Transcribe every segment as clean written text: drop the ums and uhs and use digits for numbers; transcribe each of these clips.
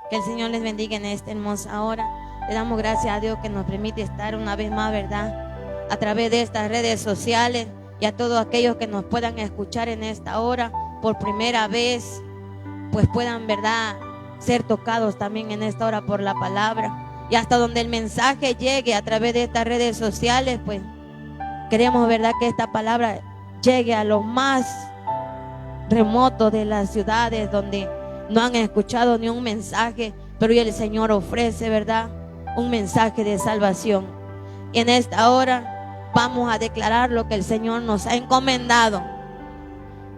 Que el Señor les bendiga en esta hermosa hora. Le damos gracias a Dios que nos permite estar una vez más, ¿verdad?, a través de estas redes sociales, y a todos aquellos que nos puedan escuchar en esta hora por primera vez, pues puedan, ¿verdad?, ser tocados también en esta hora por la palabra. Y hasta donde el mensaje llegue a través de estas redes sociales, pues queremos, ¿verdad?, que esta palabra llegue a los más remotos de las ciudades donde no han escuchado ni un mensaje, pero hoy el Señor ofrece, ¿verdad?, un mensaje de salvación. Y en esta hora vamos a declarar lo que el Señor nos ha encomendado.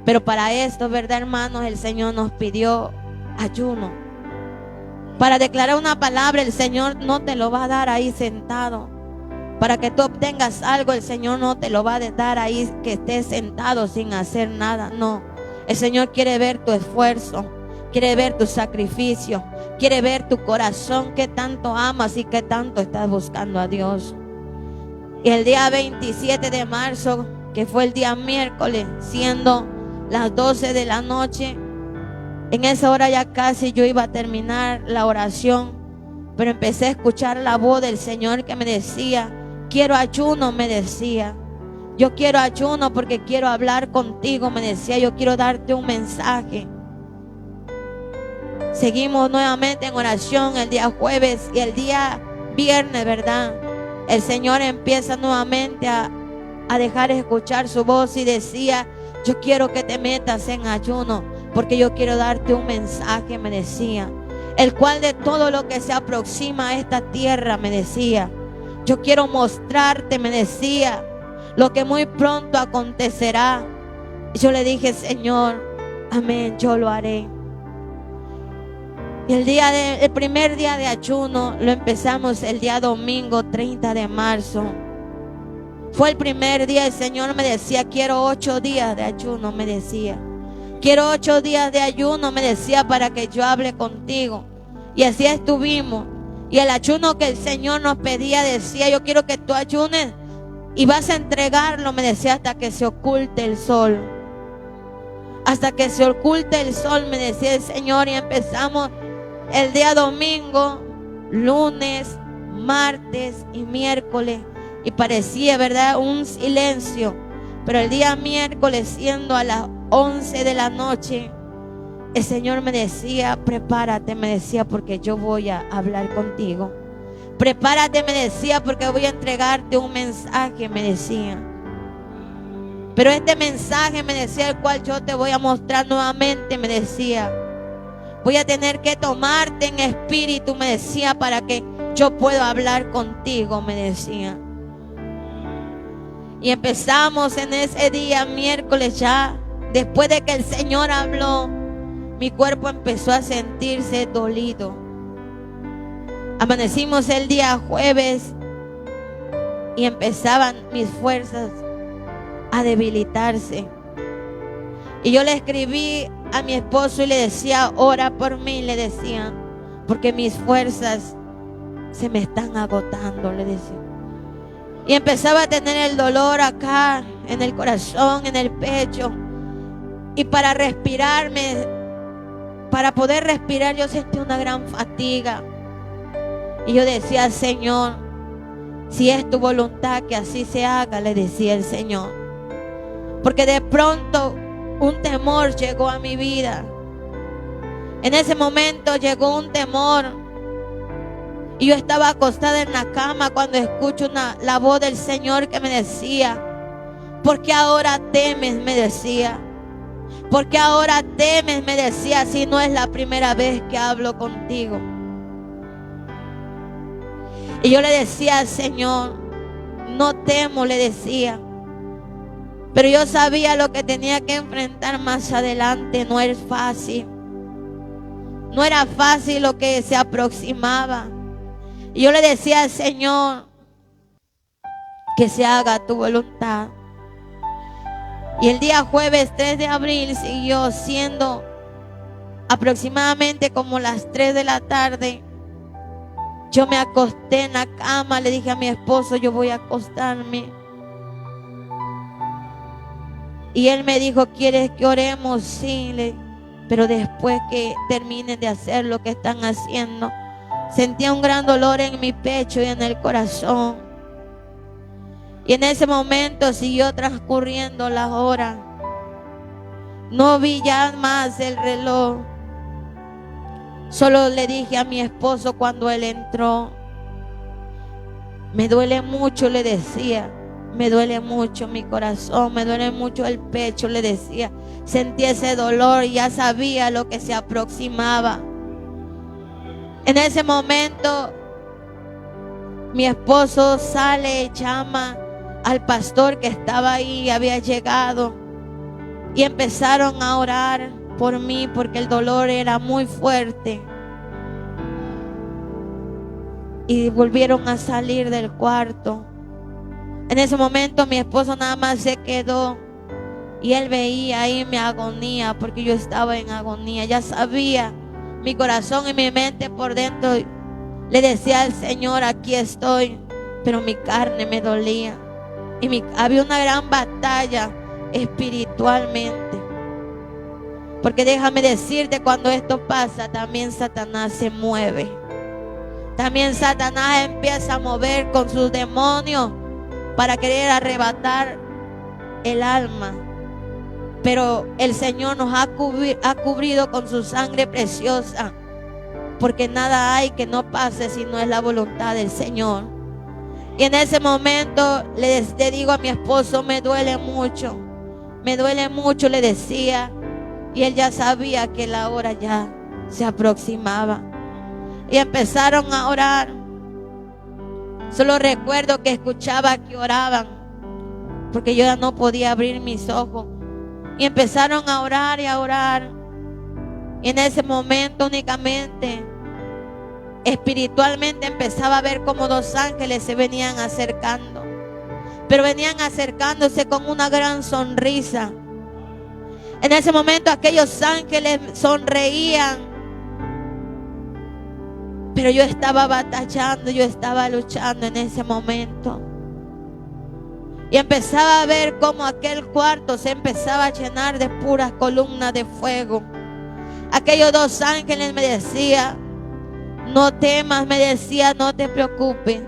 Pero para esto, ¿verdad, hermanos? El Señor nos pidió ayuno. Para declarar una palabra, el Señor no te lo va a dar ahí sentado. Para que tú obtengas algo, el Señor no te lo va a dar ahí que estés sentado sin hacer nada. No, el Señor quiere ver tu esfuerzo, quiere ver tu sacrificio, quiere ver tu corazón, que tanto amas y que tanto estás buscando a Dios. Y el día 27 de marzo, que fue el día miércoles, siendo las 12 de la noche, en esa hora ya casi yo iba a terminar la oración, pero empecé a escuchar la voz del Señor que me decía: quiero ayuno, me decía. Yo quiero ayuno porque quiero hablar contigo, me decía. Yo quiero darte un mensaje. Seguimos nuevamente en oración el día jueves, y el día viernes, ¿verdad?, el Señor empieza nuevamente a dejar escuchar su voz y decía: yo quiero que te metas en ayuno porque yo quiero darte un mensaje, me decía, el cual de todo lo que se aproxima a esta tierra, me decía, yo quiero mostrarte, me decía, lo que muy pronto acontecerá. Yo le dije: Señor, amén, yo lo haré. Y el primer día de ayuno lo empezamos el día domingo 30 de marzo. Fue el primer día. El Señor me decía: quiero 8 días de ayuno, me decía. Quiero 8 días de ayuno, me decía, para que yo hable contigo. Y así estuvimos. Y el ayuno que el Señor nos pedía, decía: yo quiero que tú ayunes y vas a entregarlo, me decía, hasta que se oculte el sol. Hasta que se oculte el sol, me decía el Señor. Y empezamos el día domingo, lunes, martes y miércoles. Y parecía, ¿verdad?, un silencio. Pero el día miércoles, siendo a las 11 de la noche, el Señor me decía: prepárate, me decía, porque yo voy a hablar contigo. Prepárate, me decía, porque voy a entregarte un mensaje, me decía. Pero este mensaje, me decía, el cual yo te voy a mostrar nuevamente, me decía, voy a tener que tomarte en espíritu, me decía, para que yo pueda hablar contigo, me decía. Y empezamos en ese día miércoles ya. Después de que el Señor habló, mi cuerpo empezó a sentirse dolido. Amanecimos el día jueves y empezaban mis fuerzas a debilitarse. Y yo le escribí a mi esposo y le decía: ora por mí, le decía, porque mis fuerzas se me están agotando, le decía. Y empezaba a tener el dolor acá, en el corazón, en el pecho. Y para respirarme, para poder respirar, yo sentí una gran fatiga. Y yo decía: Señor, si es tu voluntad que así se haga, le decía el Señor. Porque de pronto un temor llegó a mi vida. En ese momento llegó un temor. Y yo estaba acostada en la cama cuando escucho la voz del Señor que me decía: ¿por qué ahora temes?, me decía. ¿Por qué ahora temes?, me decía, si no es la primera vez que hablo contigo. Y yo le decía al Señor: no temo, le decía. Pero yo sabía lo que tenía que enfrentar más adelante. No es fácil. No era fácil lo que se aproximaba. Y yo le decía al Señor: que se haga tu voluntad. Y el día jueves 3 de abril siguió siendo aproximadamente como las 3 de la tarde. Yo me acosté en la cama, le dije a mi esposo: yo voy a acostarme. Y él me dijo: ¿quieres que oremos? Sí. Pero después que terminen de hacer lo que están haciendo, sentía un gran dolor en mi pecho y en el corazón. Y en ese momento siguió transcurriendo las horas. No vi ya más el reloj. Solo le dije a mi esposo cuando él entró: me duele mucho, le decía. Me duele mucho mi corazón, me duele mucho el pecho, le decía. Sentí ese dolor y ya sabía lo que se aproximaba. En ese momento, mi esposo sale y llama al pastor que estaba ahí, había llegado. Y empezaron a orar por mí porque el dolor era muy fuerte. Y volvieron a salir del cuarto. En ese momento mi esposo nada más se quedó y él veía ahí mi agonía, porque yo estaba en agonía. Ya sabía, mi corazón y mi mente por dentro le decía al Señor: aquí estoy, pero mi carne me dolía. Y había una gran batalla espiritualmente. Porque déjame decirte, cuando esto pasa, también Satanás se mueve. También Satanás empieza a mover con sus demonios para querer arrebatar el alma. Pero el Señor nos ha cubrido con su sangre preciosa, porque nada hay que no pase si no es la voluntad del Señor. Y en ese momento le digo a mi esposo: me duele mucho, le decía. Y él ya sabía que la hora ya se aproximaba. Y empezaron a orar. Solo recuerdo que escuchaba que oraban, porque yo ya no podía abrir mis ojos. Y empezaron a orar y a orar. Y en ese momento únicamente, espiritualmente, empezaba a ver como dos ángeles se venían acercando. Pero venían acercándose con una gran sonrisa. En ese momento aquellos ángeles sonreían. Pero yo estaba batallando, yo estaba luchando en ese momento. Y empezaba a ver cómo aquel cuarto se empezaba a llenar de puras columnas de fuego. Aquellos dos ángeles me decían: no temas, me decía, no te preocupes,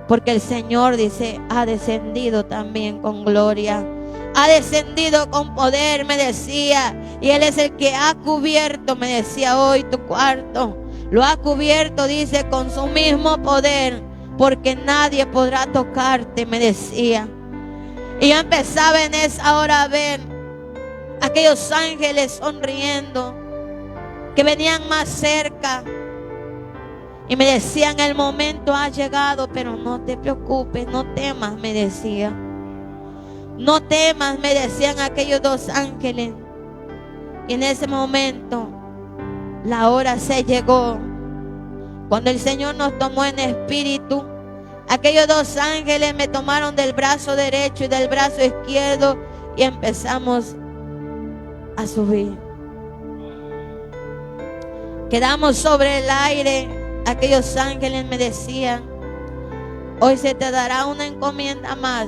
porque el Señor, dice, ha descendido también con gloria. Ha descendido con poder, me decía. Y Él es el que ha cubierto, me decía, hoy tu cuarto. Lo ha cubierto, dice, con su mismo poder, porque nadie podrá tocarte, me decía. Y yo empezaba en esa hora a ver aquellos ángeles sonriendo, que venían más cerca. Y me decían: el momento ha llegado, pero no te preocupes, no temas, me decía. No temas, me decían aquellos dos ángeles. Y en ese momento la hora se llegó. Cuando el Señor nos tomó en espíritu, aquellos dos ángeles me tomaron del brazo derecho y del brazo izquierdo y empezamos a subir. Quedamos sobre el aire. Aquellos ángeles me decían: hoy se te dará una encomienda más.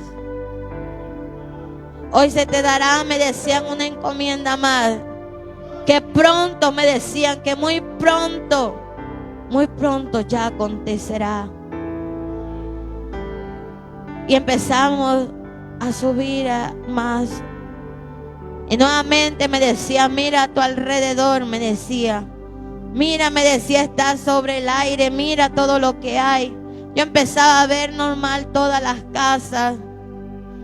Hoy se te dará, me decían, una encomienda más. Que pronto, me decían, que muy pronto ya acontecerá. Y empezamos a subir más. Y nuevamente me decía: mira a tu alrededor, me decía. Mira, me decía, estás sobre el aire, mira todo lo que hay. Yo empezaba a ver normal todas las casas.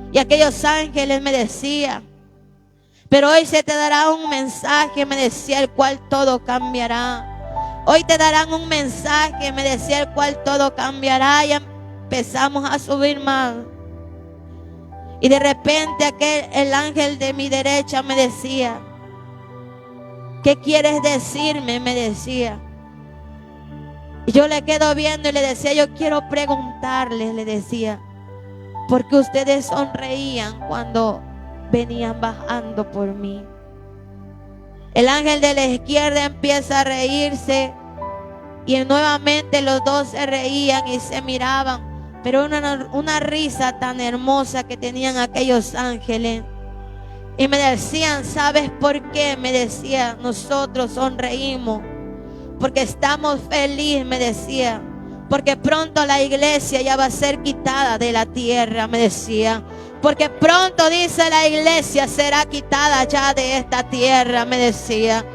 Y aquellos ángeles me decían: pero hoy se te dará un mensaje, me decía, el cual todo cambiará. Hoy te darán un mensaje, me decía, el cual todo cambiará. Y empezamos a subir más. Y de repente el ángel de mi derecha me decía: ¿qué quieres decirme? Me decía. Y yo le quedo viendo y le decía: yo quiero preguntarles, le decía, porque ustedes sonreían cuando venían bajando por mí. El ángel de la izquierda empieza a reírse y nuevamente los dos se reían y se miraban, pero una risa tan hermosa que tenían aquellos ángeles. Y me decían, ¿sabes por qué? Me decía, nosotros sonreímos porque estamos felices, me decía, porque pronto la iglesia ya va a ser quitada de la tierra, me decía. Porque pronto, dice, la iglesia será quitada ya de esta tierra, me decía.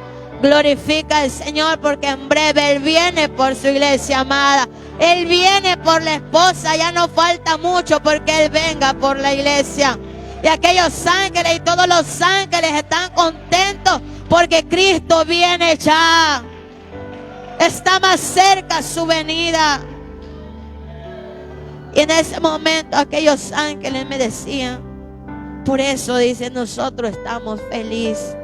Glorifica al Señor porque en breve Él viene por su iglesia amada. Él viene por la esposa, ya no falta mucho porque Él venga por la iglesia. Y aquellos ángeles y todos los ángeles están contentos porque Cristo viene ya. Está más cerca su venida. Y en ese momento aquellos ángeles me decían, por eso dice, nosotros estamos felices.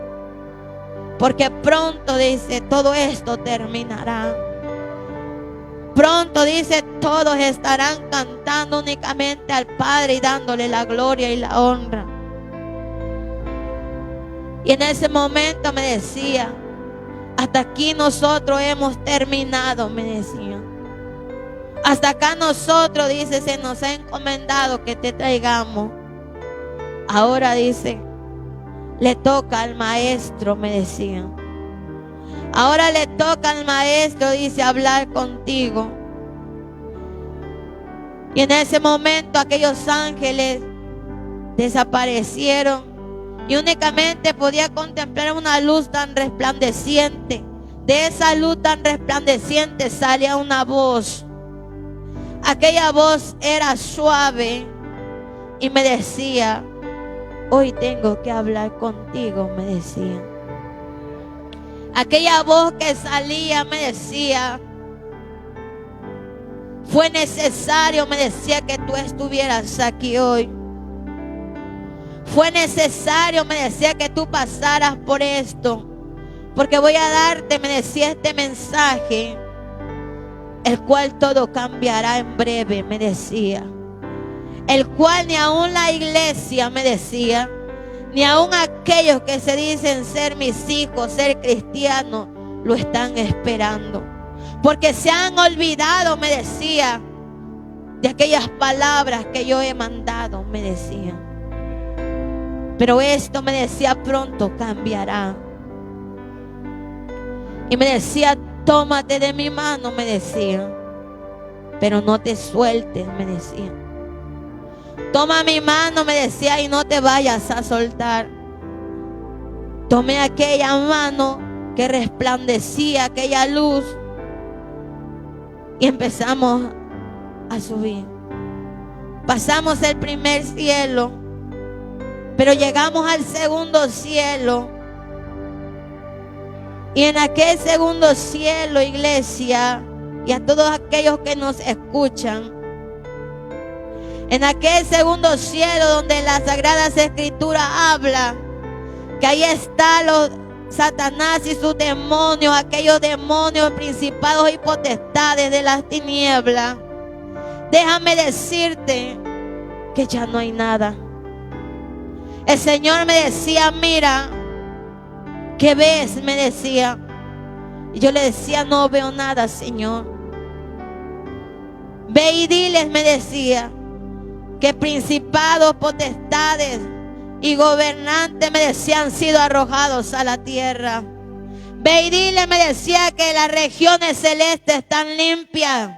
Porque pronto dice, todo esto terminará. Pronto dice, todos estarán cantando únicamente al Padre y dándole la gloria y la honra. Y en ese momento me decía, hasta aquí nosotros hemos terminado, me decía. Hasta acá nosotros, dice, se nos ha encomendado que te traigamos. Ahora dice, le toca al maestro, me decía. Ahora le toca al maestro, dice, hablar contigo. Y en ese momento aquellos ángeles desaparecieron y únicamente podía contemplar una luz tan resplandeciente. De esa luz tan resplandeciente salía una voz. Aquella voz era suave y me decía, hoy tengo que hablar contigo, me decía. Aquella voz que salía me decía, fue necesario, me decía, que tú estuvieras aquí hoy. Fue necesario, me decía, que tú pasaras por esto, porque voy a darte, me decía, este mensaje, el cual todo cambiará en breve, me decía. El cual ni aún la iglesia, me decía, ni aún aquellos que se dicen ser mis hijos, ser cristianos, lo están esperando. Porque se han olvidado, me decía, de aquellas palabras que yo he mandado, me decía. Pero esto, me decía, pronto cambiará. Y me decía, tómate de mi mano, me decía, pero no te sueltes, me decía. Toma mi mano, me decía, y no te vayas a soltar. Tomé aquella mano que resplandecía, aquella luz, y empezamos a subir. Pasamos el primer cielo, pero llegamos al segundo cielo. Y en aquel segundo cielo, iglesia, y a todos aquellos que nos escuchan, en aquel segundo cielo donde las Sagradas Escrituras habla que ahí está Satanás y sus demonios, aquellos demonios, principados y potestades de las tinieblas. Déjame decirte que ya no hay nada. El Señor me decía, mira, ¿qué ves? Me decía. Y yo le decía, no veo nada, Señor. Ve y diles, me decía, que principados, potestades y gobernantes, me decía, han sido arrojados a la tierra. Ve y dile, me decía, que las regiones celestes están limpias,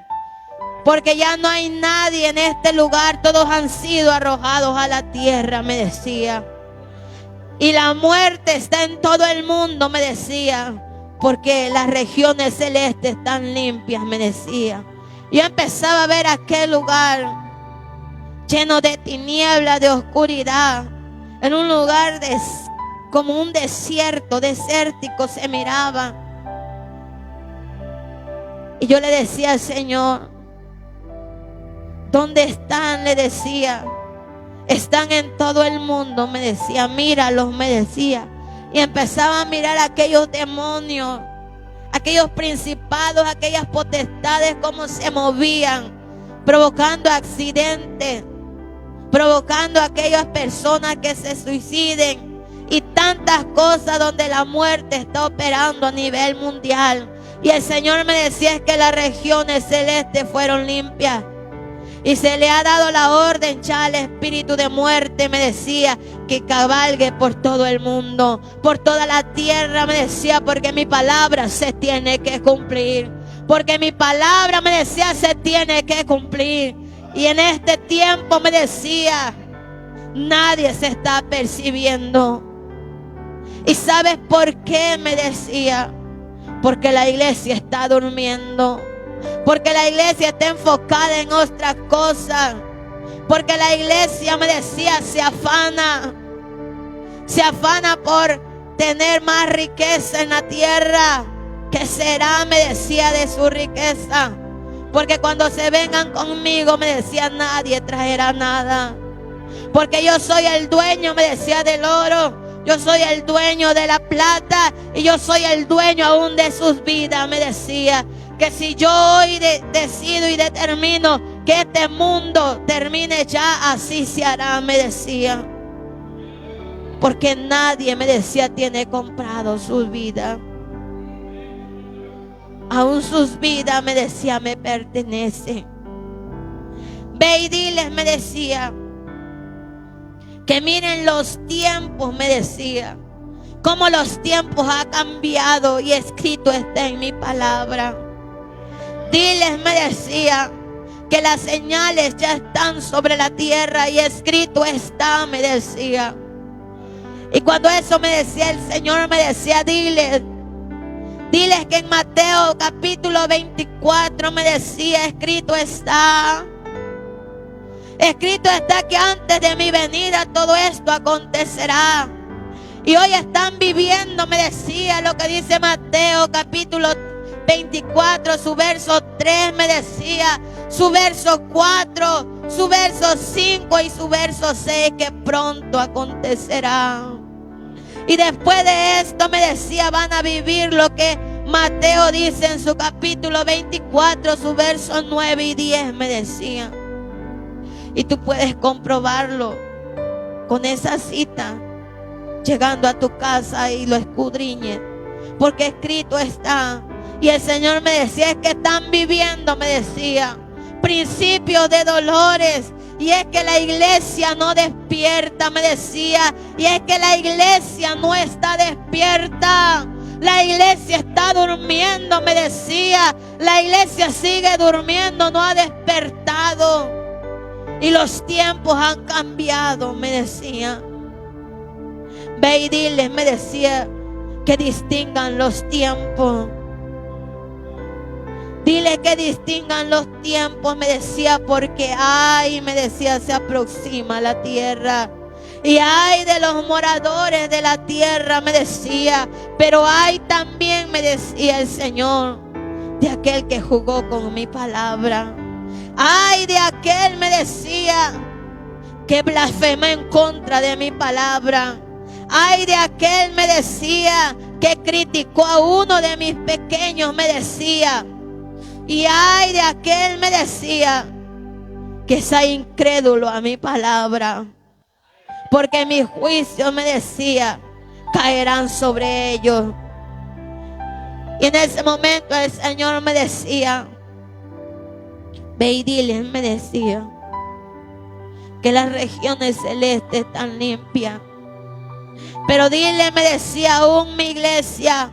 porque ya no hay nadie en este lugar, todos han sido arrojados a la tierra, me decía. Y la muerte está en todo el mundo, me decía, porque las regiones celestes están limpias, me decía. Yo empezaba a ver aquel lugar lleno de tinieblas, de oscuridad, en un lugar como un desierto, desértico se miraba. Y yo le decía al Señor, ¿dónde están? Le decía. Están en todo el mundo, me decía, míralos, me decía. Y empezaba a mirar a aquellos demonios, aquellos principados, aquellas potestades, cómo se movían, provocando accidentes, provocando a aquellas personas que se suiciden y tantas cosas donde la muerte está operando a nivel mundial. Y el Señor me decía, es que las regiones celestes fueron limpias y se le ha dado la orden ya al espíritu de muerte, me decía, que cabalgue por todo el mundo, por toda la tierra, me decía, porque mi palabra se tiene que cumplir. Porque mi palabra, me decía, se tiene que cumplir. Y en este tiempo, me decía, nadie se está percibiendo. ¿Y sabes por qué? Me decía, porque la iglesia está durmiendo. Porque la iglesia está enfocada en otras cosas. Porque la iglesia, me decía, se afana por tener más riqueza en la tierra. ¿Qué será? Me decía, de su riqueza. Porque cuando se vengan conmigo, me decía, nadie traerá nada. Porque yo soy el dueño, me decía, del oro. Yo soy el dueño de la plata. Y yo soy el dueño aún de sus vidas. Me decía que si yo hoy decido y determino que este mundo termine ya, así se hará, me decía. Porque nadie, me decía, tiene comprado sus vidas. Aún sus vidas, me decía, me pertenecen. Ve y diles, me decía, que miren los tiempos, me decía, cómo los tiempos han cambiado y escrito está en mi palabra. Diles, me decía, que las señales ya están sobre la tierra y escrito está, me decía. Y cuando eso me decía el Señor, me decía, diles que en Mateo capítulo 24, me decía, escrito está que antes de mi venida todo esto acontecerá. Y hoy están viviendo, me decía, lo que dice Mateo capítulo 24, su verso 3, me decía, su verso 4, su verso 5 y su verso 6, que pronto acontecerá. Y después de esto, me decía, van a vivir lo que Mateo dice en su capítulo 24, su verso 9 y 10, me decía. Y tú puedes comprobarlo con esa cita, llegando a tu casa y lo escudriñes, porque escrito está. Y el Señor me decía, es que están viviendo, me decía, principios de dolores. Y es que la iglesia no despierta, me decía. Y es que la iglesia no está despierta. La iglesia está durmiendo, me decía. La iglesia sigue durmiendo, no ha despertado. Y los tiempos han cambiado, me decía. Ve y diles, me decía, que distingan los tiempos. Dile que distingan los tiempos, me decía, porque ay, me decía, se aproxima la tierra. Y ay de los moradores de la tierra, me decía, pero ay también, me decía el Señor, de aquel que jugó con mi palabra. Ay de aquel, me decía, que blasfemó en contra de mi palabra. Ay de aquel, me decía, que criticó a uno de mis pequeños, me decía. Y ay de aquel, me decía, que sea incrédulo a mi palabra, porque mis juicios, me decía, caerán sobre ellos. Y en ese momento el Señor me decía, ve y dile, me decía, que las regiones celestes están limpias. Pero dile, me decía, aún mi iglesia,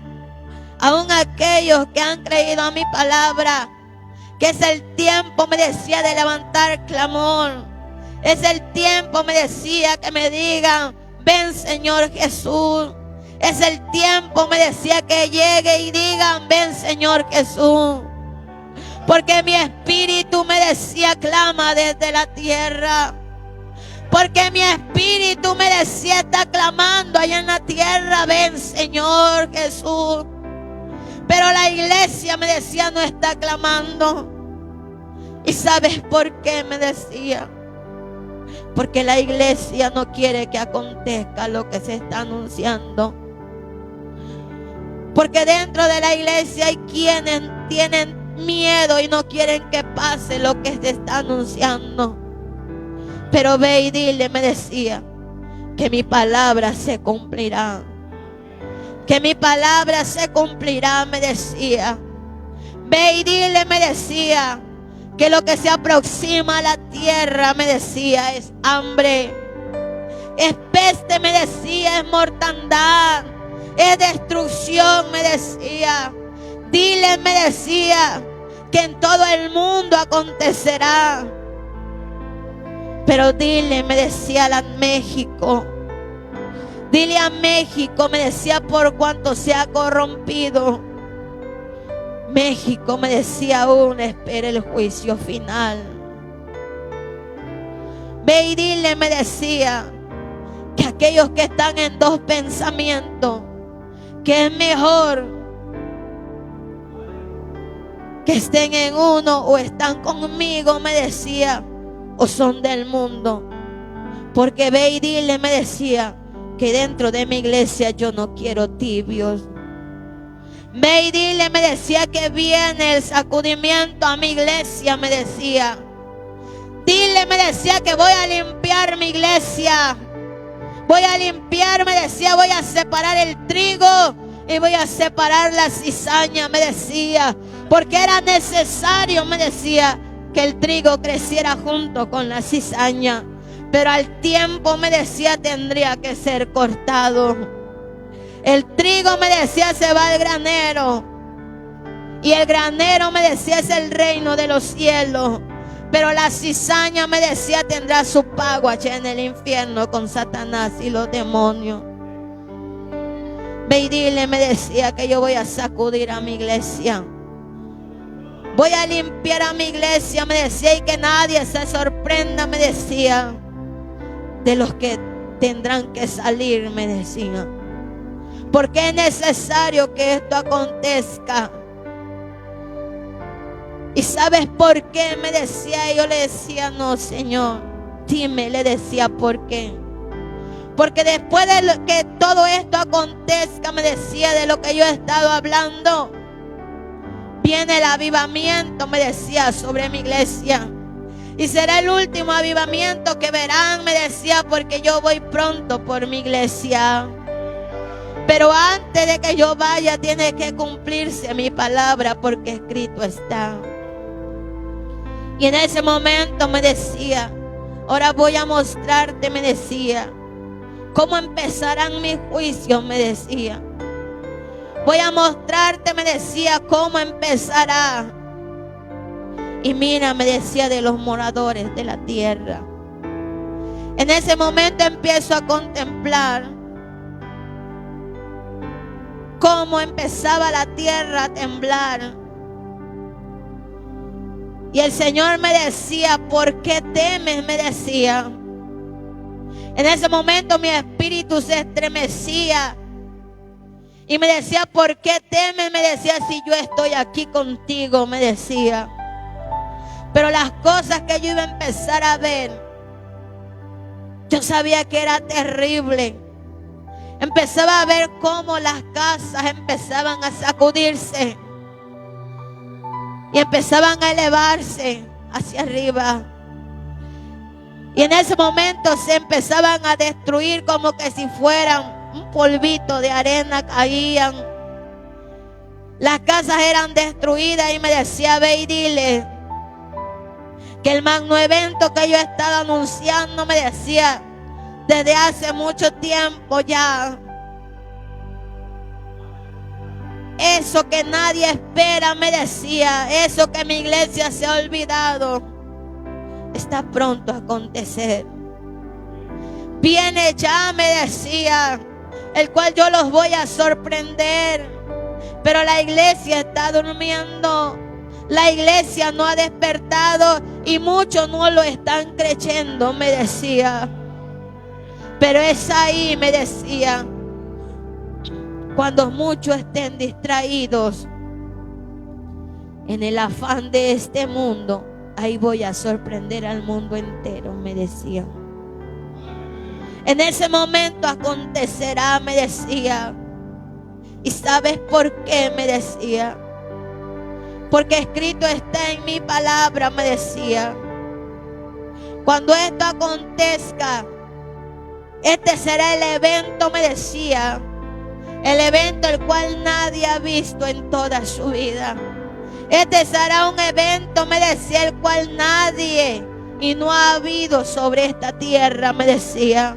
aún aquellos que han creído a mi palabra, que es el tiempo, me decía, de levantar clamor. Es el tiempo, me decía, que me digan, ven Señor Jesús. Es el tiempo, me decía, que llegue y digan, ven Señor Jesús. Porque mi espíritu, me decía, clama desde la tierra. Porque mi espíritu, me decía, está clamando allá en la tierra, ven Señor Jesús. Pero la iglesia, me decía, no está clamando. ¿Y sabes por qué? Me decía, porque la iglesia no quiere que acontezca lo que se está anunciando. Porque dentro de la iglesia hay quienes tienen miedo y no quieren que pase lo que se está anunciando. Pero ve y dile, me decía, que mi palabra se cumplirá. Que mi palabra se cumplirá, me decía. Ve y dile, me decía, que lo que se aproxima a la tierra, me decía, es hambre. Es peste, me decía, es mortandad, es destrucción, me decía. Dile, me decía, que en todo el mundo acontecerá. Pero dile, me decía, a México. Dile a México, me decía, por cuanto se ha corrompido. México, me decía, aún espera el juicio final. Ve y dile, me decía, que aquellos que están en dos pensamientos, que es mejor que estén en uno o están conmigo, me decía, o son del mundo. Porque ve y dile, me decía, que dentro de mi iglesia yo no quiero tibios. Ve y dile, me decía, que viene el sacudimiento a mi iglesia, me decía. Dile, me decía, que voy a limpiar mi iglesia. Voy a limpiar, me decía, voy a separar el trigo y voy a separar la cizaña, me decía. Porque era necesario, me decía, que el trigo creciera junto con la cizaña. Pero al tiempo, me decía, tendría que ser cortado. El trigo, me decía, se va al granero. Y el granero, me decía, es el reino de los cielos. Pero la cizaña, me decía, tendrá su pago allá en el infierno con Satanás y los demonios. Ve y dile, me decía, que yo voy a sacudir a mi iglesia. Voy a limpiar a mi iglesia, me decía, y que nadie se sorprenda, me decía, de los que tendrán que salir, me decía. Porque es necesario que esto acontezca. ¿Y sabes por qué? Me decía. Y yo le decía, no, Señor, dime, le decía, ¿por qué? Porque después de que todo esto acontezca, me decía, de lo que yo he estado hablando, viene el avivamiento, me decía, sobre mi iglesia. Y será el último avivamiento que verán, me decía, porque yo voy pronto por mi iglesia. Pero antes de que yo vaya, tiene que cumplirse mi palabra, porque escrito está. Y en ese momento me decía, ahora voy a mostrarte, me decía, cómo empezarán mis juicios, me decía. Voy a mostrarte, me decía, cómo empezará. Y mira, me decía, de los moradores de la tierra. En ese momento empiezo a contemplar cómo empezaba la tierra a temblar. Y el Señor me decía, ¿por qué temes? Me decía. En ese momento mi espíritu se estremecía. Y me decía, ¿por qué temes? Me decía, si yo estoy aquí contigo, me decía. Pero las cosas que yo iba a empezar a ver, yo sabía que era terrible. Empezaba a ver cómo las casas empezaban a sacudirse. Y empezaban a elevarse hacia arriba. Y en ese momento se empezaban a destruir como que si fueran un polvito de arena, caían. Las casas eran destruidas y me decía, ve y dile que el magno evento que yo he estado anunciando, me decía, desde hace mucho tiempo ya. Eso que nadie espera, me decía, eso que mi iglesia se ha olvidado, está pronto a acontecer. Viene ya, me decía, el cual yo los voy a sorprender. Pero la iglesia está durmiendo. La iglesia no ha despertado y muchos no lo están creyendo, me decía. Pero es ahí, me decía, cuando muchos estén distraídos en el afán de este mundo, ahí voy a sorprender al mundo entero, me decía. En ese momento acontecerá, me decía. ¿Y sabes por qué? Me decía. Porque escrito está en mi palabra, me decía. Cuando esto acontezca, este será el evento, me decía. El evento el cual nadie ha visto en toda su vida. Este será un evento, me decía, el cual nadie y no ha habido sobre esta tierra, me decía.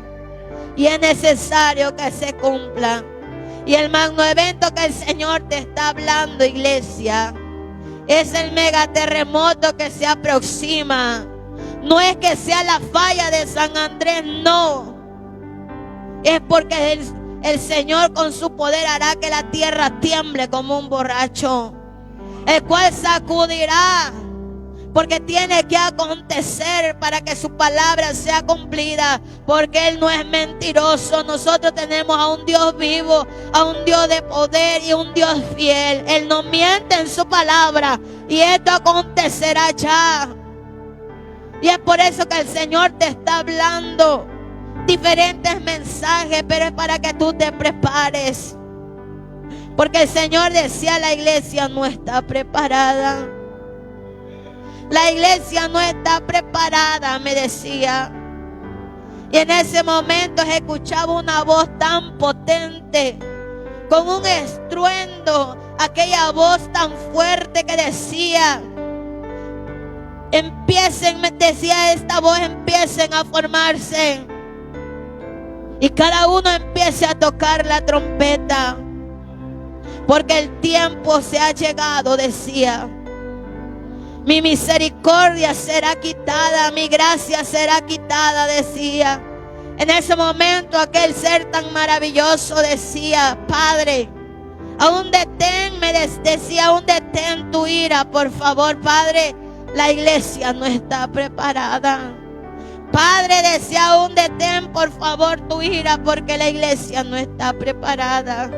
y es necesario que se cumpla. Y el magno evento que el Señor te está hablando, iglesia, es el megaterremoto que se aproxima. No es que sea la falla de San Andrés, no. Es porque el Señor con su poder hará que la tierra tiemble como un borracho, el cual sacudirá, porque tiene que acontecer para que su palabra sea cumplida, porque Él no es mentiroso. Nosotros tenemos a un Dios vivo, a un Dios de poder y un Dios fiel. Él no miente en su palabra y esto acontecerá ya. Y es por eso que el Señor te está hablando diferentes mensajes, pero es para que tú te prepares, porque el Señor decía: la iglesia no está preparada. La iglesia no está preparada, me decía. Y en ese momento escuchaba una voz tan potente, con un estruendo, aquella voz tan fuerte que decía: empiecen, me decía esta voz, empiecen a formarse. Y cada uno empiece a tocar la trompeta, porque el tiempo se ha llegado, decía. Mi misericordia será quitada, mi gracia será quitada, decía. En ese momento aquel ser tan maravilloso decía: Padre, aún detén, me decía, aún detén tu ira, por favor, Padre. La iglesia no está preparada. Padre, decía, aún detén, por favor, tu ira, porque la iglesia no está preparada.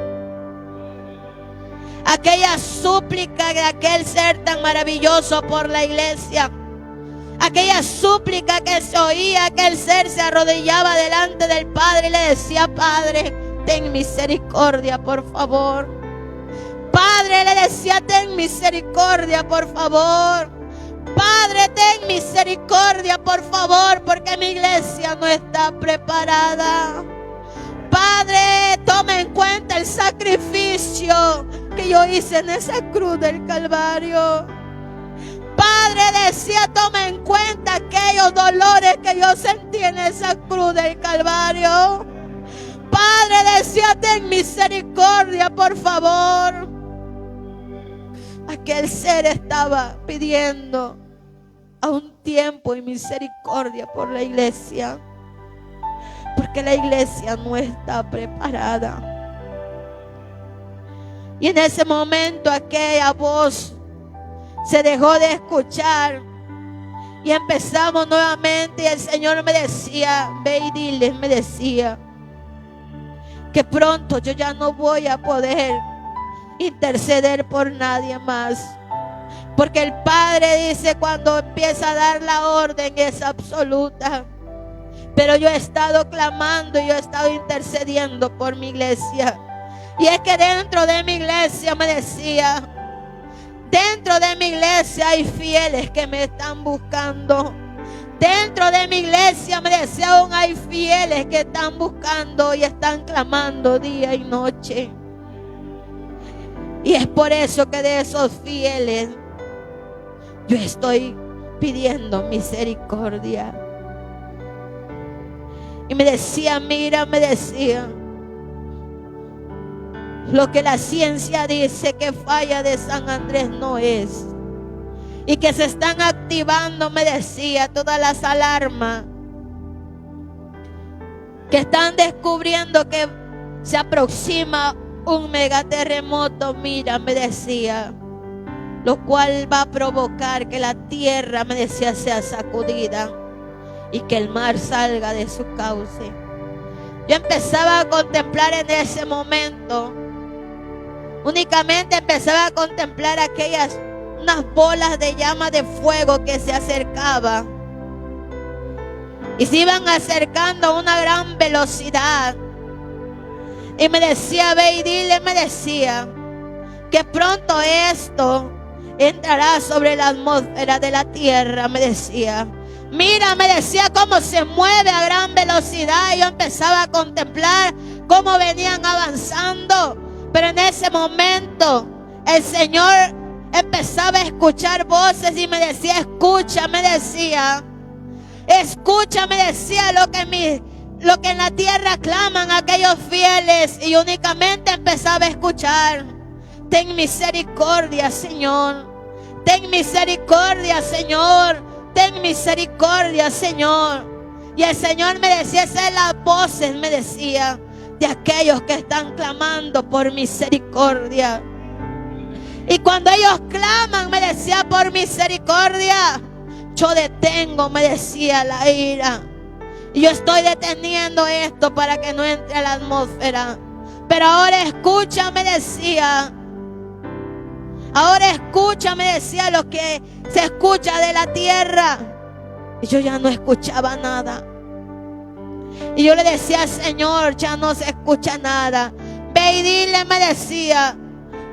Aquella súplica de aquel ser tan maravilloso por la iglesia, aquella súplica que se oía, aquel ser se arrodillaba delante del Padre y le decía: Padre, ten misericordia, por favor. Padre, le decía: ten misericordia, por favor. Padre, ten misericordia, por favor, porque mi iglesia no está preparada. Padre, toma en cuenta el sacrificio que yo hice en esa cruz del Calvario. Padre, decía, toma en cuenta aquellos dolores que yo sentí en esa cruz del Calvario. Padre, decía, ten misericordia, por favor. Aquel ser estaba pidiendo a un tiempo y misericordia por la iglesia, porque la iglesia no está preparada. Y en ese momento aquella voz se dejó de escuchar y empezamos nuevamente. Y el Señor me decía: ve y diles, me decía, que pronto yo ya no voy a poder interceder por nadie más, porque el Padre dice, cuando empieza a dar la orden es absoluta. Pero yo he estado clamando, yo he estado intercediendo por mi iglesia. Y es que dentro de mi iglesia, me decía, dentro de mi iglesia hay fieles que me están buscando. Dentro de mi iglesia, me decía, aún hay fieles que están buscando y están clamando día y noche. Y es por eso que de esos fieles yo estoy pidiendo misericordia. Y me decía, mira, me decía, lo que la ciencia dice que falla de San Andrés no es. Y que se están activando, me decía, todas las alarmas, que están descubriendo que se aproxima un megaterremoto, mira, me decía, lo cual va a provocar que la tierra, me decía, sea sacudida y que el mar salga de su cauce. Yo empezaba a contemplar en ese momento, únicamente empezaba a contemplar unas bolas de llama de fuego que se acercaban y se iban acercando a una gran velocidad. Y me decía, ve y dile, me decía, que pronto esto entrará sobre la atmósfera de la tierra, me decía. Mira, me decía, cómo se mueve a gran velocidad. Y yo empezaba a contemplar cómo venían avanzando. Pero en ese momento el Señor empezaba a escuchar voces y me decía, escucha, me decía, lo que lo que en la tierra claman aquellos fieles, y únicamente empezaba a escuchar: ten misericordia, Señor. Ten misericordia, Señor. Ten misericordia, Señor. Y el Señor me decía, esas son las voces, me decía, de aquellos que están clamando por misericordia. Y cuando ellos claman, me decía, por misericordia, yo detengo, me decía, la ira. Y yo estoy deteniendo esto para que no entre a la atmósfera. Pero ahora escucha, me decía. Ahora escucha, me decía, lo que se escucha de la tierra. Y yo ya no escuchaba nada. Y yo le decía, Señor, ya no se escucha nada. Ve y dile, me decía,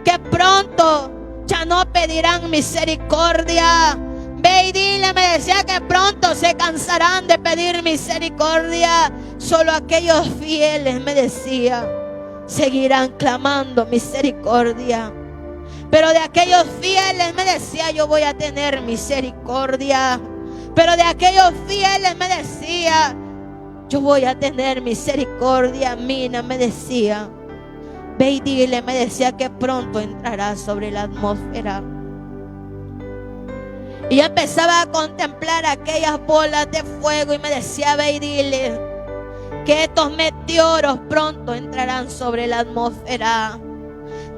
que pronto ya no pedirán misericordia. Ve y dile, me decía, que pronto se cansarán de pedir misericordia. Solo aquellos fieles, me decía, seguirán clamando misericordia. Pero de aquellos fieles, me decía, yo voy a tener misericordia. Pero de aquellos fieles, me decía, yo voy a tener misericordia. Mira, me decía, ve y dile, me decía, que pronto entrará sobre la atmósfera. Y yo empezaba a contemplar aquellas bolas de fuego y me decía, ve y dile que estos meteoros pronto entrarán sobre la atmósfera.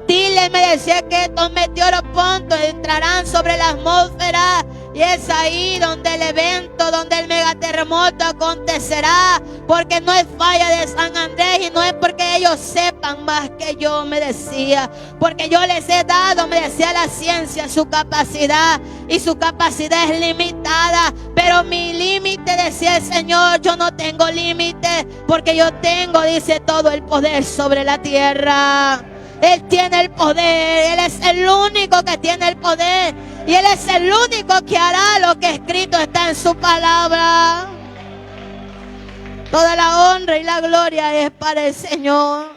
Dile, me decía, que estos meteoros pronto entrarán sobre la atmósfera. Y es ahí donde el evento, donde el megaterremoto acontecerá. Porque no es falla de San Andrés y no es porque ellos sepan más que yo, me decía. Porque yo les he dado, me decía, la ciencia, su capacidad. Y su capacidad es limitada. Pero mi límite, decía el Señor, yo no tengo límite. Porque yo tengo, dice, todo el poder sobre la tierra. Él tiene el poder. Él es el único que tiene el poder. Y Él es el único que hará lo que escrito está en su palabra. Toda la honra y la gloria es para el Señor.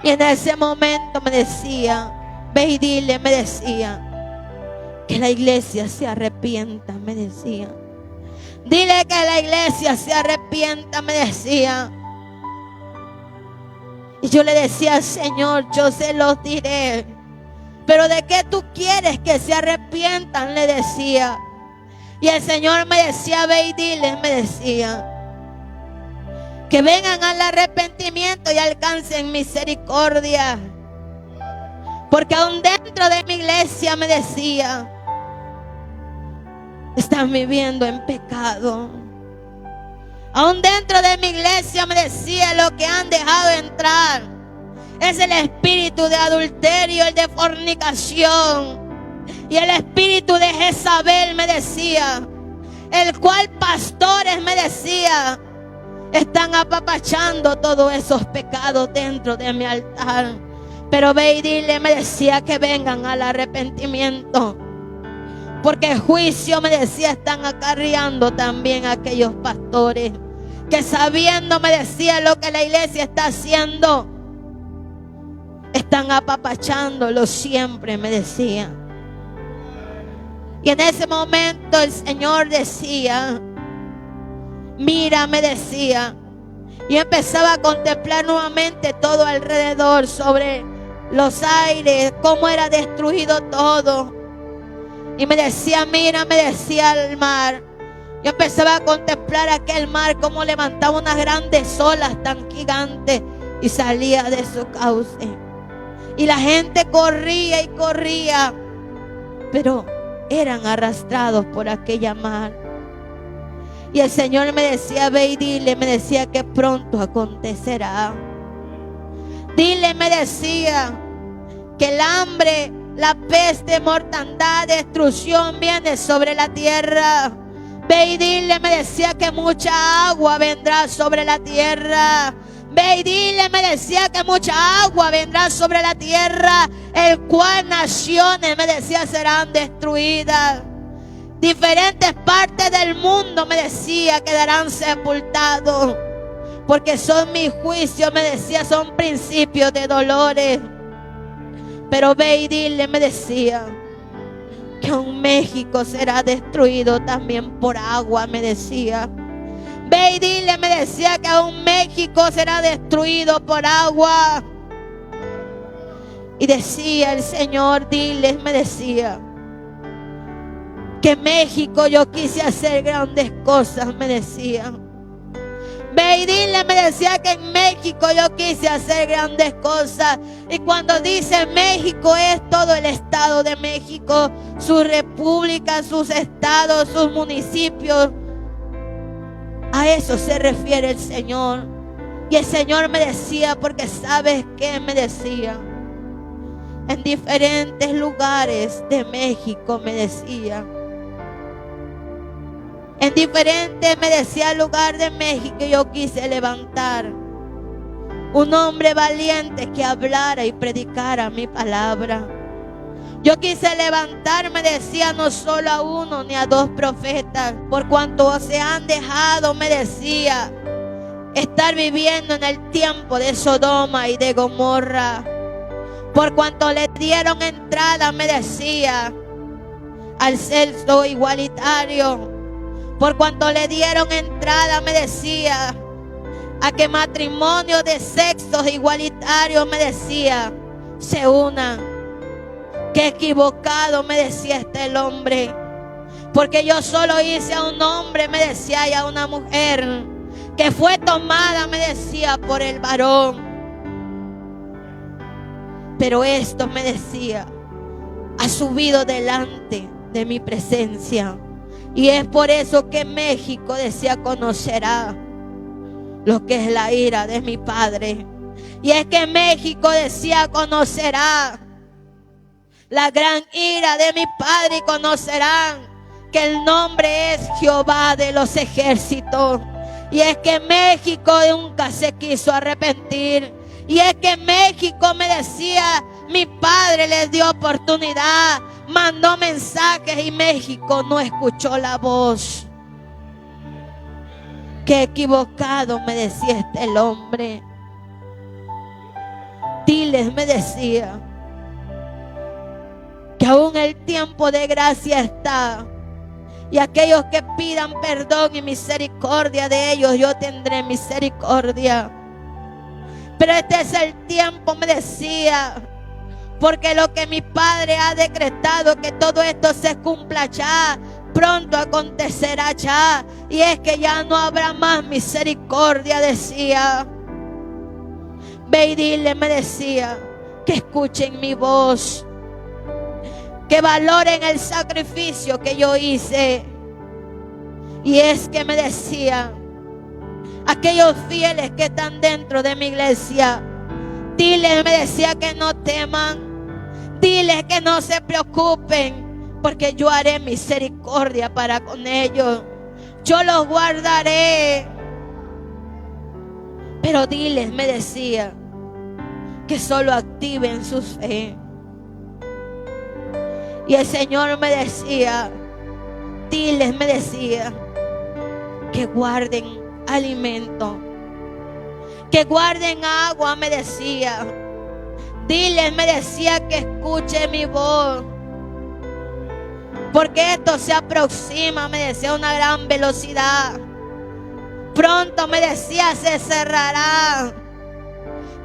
Y en ese momento me decía, ve y dile, me decía, que la iglesia se arrepienta, me decía. Dile que la iglesia se arrepienta, me decía. Y yo le decía, Señor, yo se los diré. Pero ¿de qué tú quieres que se arrepientan? Le decía. Y el Señor me decía, ve y diles, me decía, que vengan al arrepentimiento y alcancen misericordia. Porque aún dentro de mi iglesia, me decía, están viviendo en pecado. Aún dentro de mi iglesia, me decía, lo que han dejado entrar es el espíritu de adulterio, el de fornicación y el espíritu de Jezabel, me decía, el cual pastores, me decía, están apapachando todos esos pecados dentro de mi altar. Pero ve y dile, me decía, que vengan al arrepentimiento. Porque el juicio, me decía, están acarreando también a aquellos pastores que, sabiendo, me decía, lo que la iglesia está haciendo, están apapachándolo siempre, me decía. Y en ese momento el Señor decía, mira, me decía, y empezaba a contemplar nuevamente todo alrededor, sobre los aires, cómo era destruido todo. Y me decía, mira, me decía, el mar. Yo empezaba a contemplar aquel mar, cómo levantaba unas grandes olas tan gigantes y salía de su cauce. Y la gente corría y corría, pero eran arrastrados por aquella mar. Y el Señor me decía, ve y dile, me decía, que pronto acontecerá. Dile, me decía, que el hambre, la peste, mortandad, destrucción viene sobre la tierra. Ve y dile, me decía, que mucha agua vendrá sobre la tierra. Ve y dile, me decía, que mucha agua vendrá sobre la tierra, el cual naciones, me decía, serán destruidas. Diferentes partes del mundo, me decía, quedarán sepultados. Porque son mis juicios, me decía, son principios de dolores. Pero ve y dile, me decía, que aún México será destruido también por agua, me decía. Ve y dile, me decía, que aún México será destruido por agua. Y decía el Señor, diles, me decía, que México yo quise hacer grandes cosas, me decía. Ve y dile, me decía, que en México yo quise hacer grandes cosas. Y cuando dice México es todo el estado de México, sus repúblicas, sus estados, sus municipios. A eso se refiere el Señor. Y el Señor me decía, porque ¿sabes qué? Me decía, en diferentes lugares de México, me decía, en diferentes, me decía, lugar de México, yo quise levantar un hombre valiente que hablara y predicara mi palabra. Yo quise levantar, me decía, no solo a uno ni a dos profetas, por cuanto se han dejado, me decía, estar viviendo en el tiempo de Sodoma y de Gomorra. Por cuanto le dieron entrada, me decía, al sexo igualitario. Por cuanto le dieron entrada, me decía, a que matrimonios de sexos igualitarios, me decía, se unan. Qué equivocado, me decía el hombre. Porque yo solo hice a un hombre, me decía, y a una mujer que fue tomada, me decía, por el varón. Pero esto, me decía, ha subido delante de mi presencia. Y es por eso que México, decía, conocerá lo que es la ira de mi Padre. Y es que México, decía, conocerá la gran ira de mi Padre, y conocerán que el nombre es Jehová de los ejércitos. Y es que México nunca se quiso arrepentir. Y es que México, me decía, mi Padre les dio oportunidad, mandó mensajes y México no escuchó la voz. Qué equivocado, me decía el hombre. Diles, me decía, que aún el tiempo de gracia está. Y aquellos que pidan perdón y misericordia de ellos, yo tendré misericordia. Pero este es el tiempo, me decía, porque lo que mi Padre ha decretado, que todo esto se cumpla ya, pronto acontecerá ya. Y es que ya no habrá más misericordia, decía. Ve y dile, me decía, que escuchen mi voz, que valoren el sacrificio que yo hice. Y es que me decía, aquellos fieles que están dentro de mi iglesia, diles, me decía, que no teman, diles que no se preocupen, porque yo haré misericordia para con ellos, yo los guardaré. Pero diles, me decía, que solo activen su fe. Y el Señor me decía, diles, me decía, que guarden alimento, que guarden agua, me decía. Diles, me decía, que escuche mi voz, porque esto se aproxima, me decía, a una gran velocidad. Pronto, me decía, se cerrará.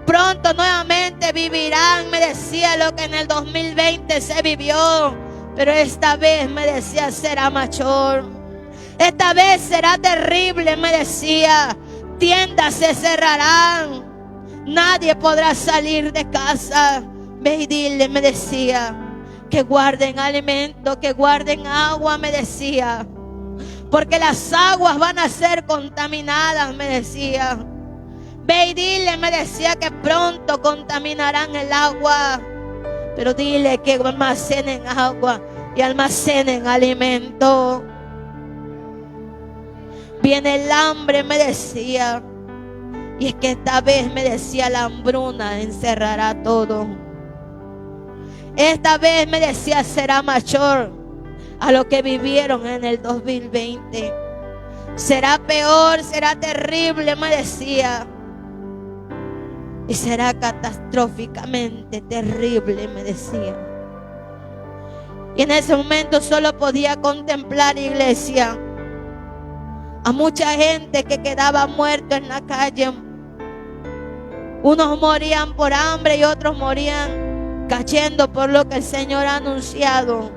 Pronto nuevamente vivirán, me decía, lo que en el 2020 se vivió. Pero esta vez, me decía, será mayor. Esta vez será terrible, me decía. Tiendas se cerrarán. Nadie podrá salir de casa. Ve y dile, me decía, que guarden alimento, que guarden agua, me decía. Porque las aguas van a ser contaminadas, me decía. Ve y dile, me decía, que pronto contaminarán el agua. Pero dile que almacenen agua y almacenen alimento. Viene el hambre, me decía. Y es que esta vez, me decía, la hambruna encerrará todo. Esta vez, me decía, será mayor a lo que vivieron en el 2020. Será peor, será terrible, me decía. Y será catastróficamente terrible, me decía. Y en ese momento solo podía contemplar, iglesia, a mucha gente que quedaba muerto en la calle. Unos morían por hambre y otros morían cayendo por lo que el Señor ha anunciado.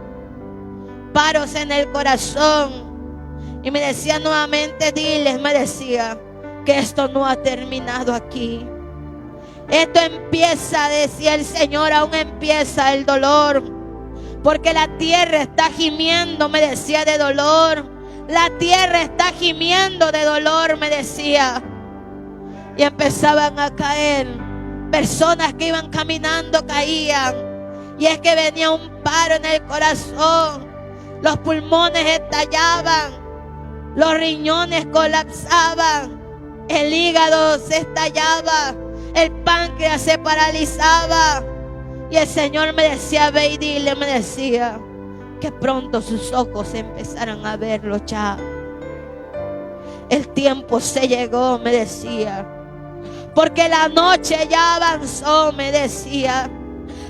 Paros en el corazón. Y me decía nuevamente, diles, me decía, que esto no ha terminado aquí. Esto empieza, decía el Señor, aún empieza el dolor. Porque la tierra está gimiendo, me decía, de dolor. La tierra está gimiendo de dolor, me decía. Y empezaban a caer. Personas que iban caminando caían. Y es que venía un paro en el corazón. Los pulmones estallaban. Los riñones colapsaban. El hígado se estallaba. El páncreas se paralizaba. Y el Señor me decía, ve y dile, me decía, que pronto sus ojos empezaran a verlo ya. El tiempo se llegó, me decía. Porque la noche ya avanzó, me decía.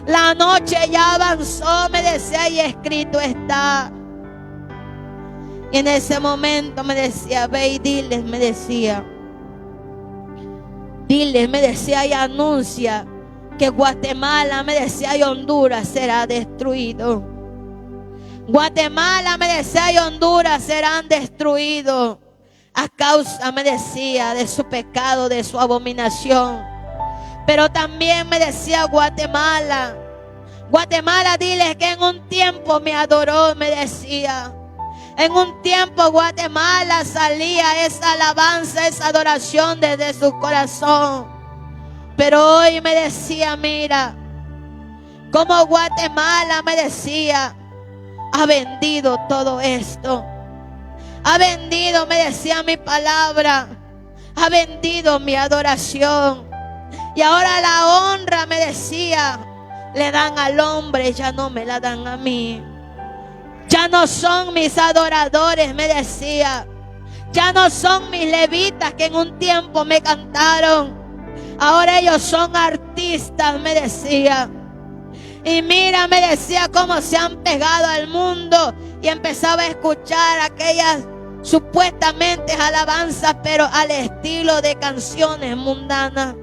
La noche ya avanzó, me decía, y escrito está. Y en ese momento me decía, ve y diles, me decía. Diles, me decía, y anuncia que Guatemala, me decía, y Honduras será destruido. Guatemala, me decía, y Honduras serán destruidos. A causa, me decía, de su pecado, de su abominación. Pero también me decía Guatemala. Guatemala, diles que en un tiempo me adoró, me decía. En un tiempo Guatemala salía esa alabanza, esa adoración desde su corazón. Pero hoy me decía, mira, como Guatemala, me decía, ha vendido todo esto. Ha vendido, me decía, mi palabra. Ha vendido mi adoración. Y ahora la honra, me decía, le dan al hombre, ya no me la dan a mí. Ya no son mis adoradores, me decía. Ya no son mis levitas que en un tiempo me cantaron. Ahora ellos son artistas, me decía. Y mira, me decía, cómo se han pegado al mundo. Y empezaba a escuchar aquellas supuestamente alabanzas, pero al estilo de canciones mundanas.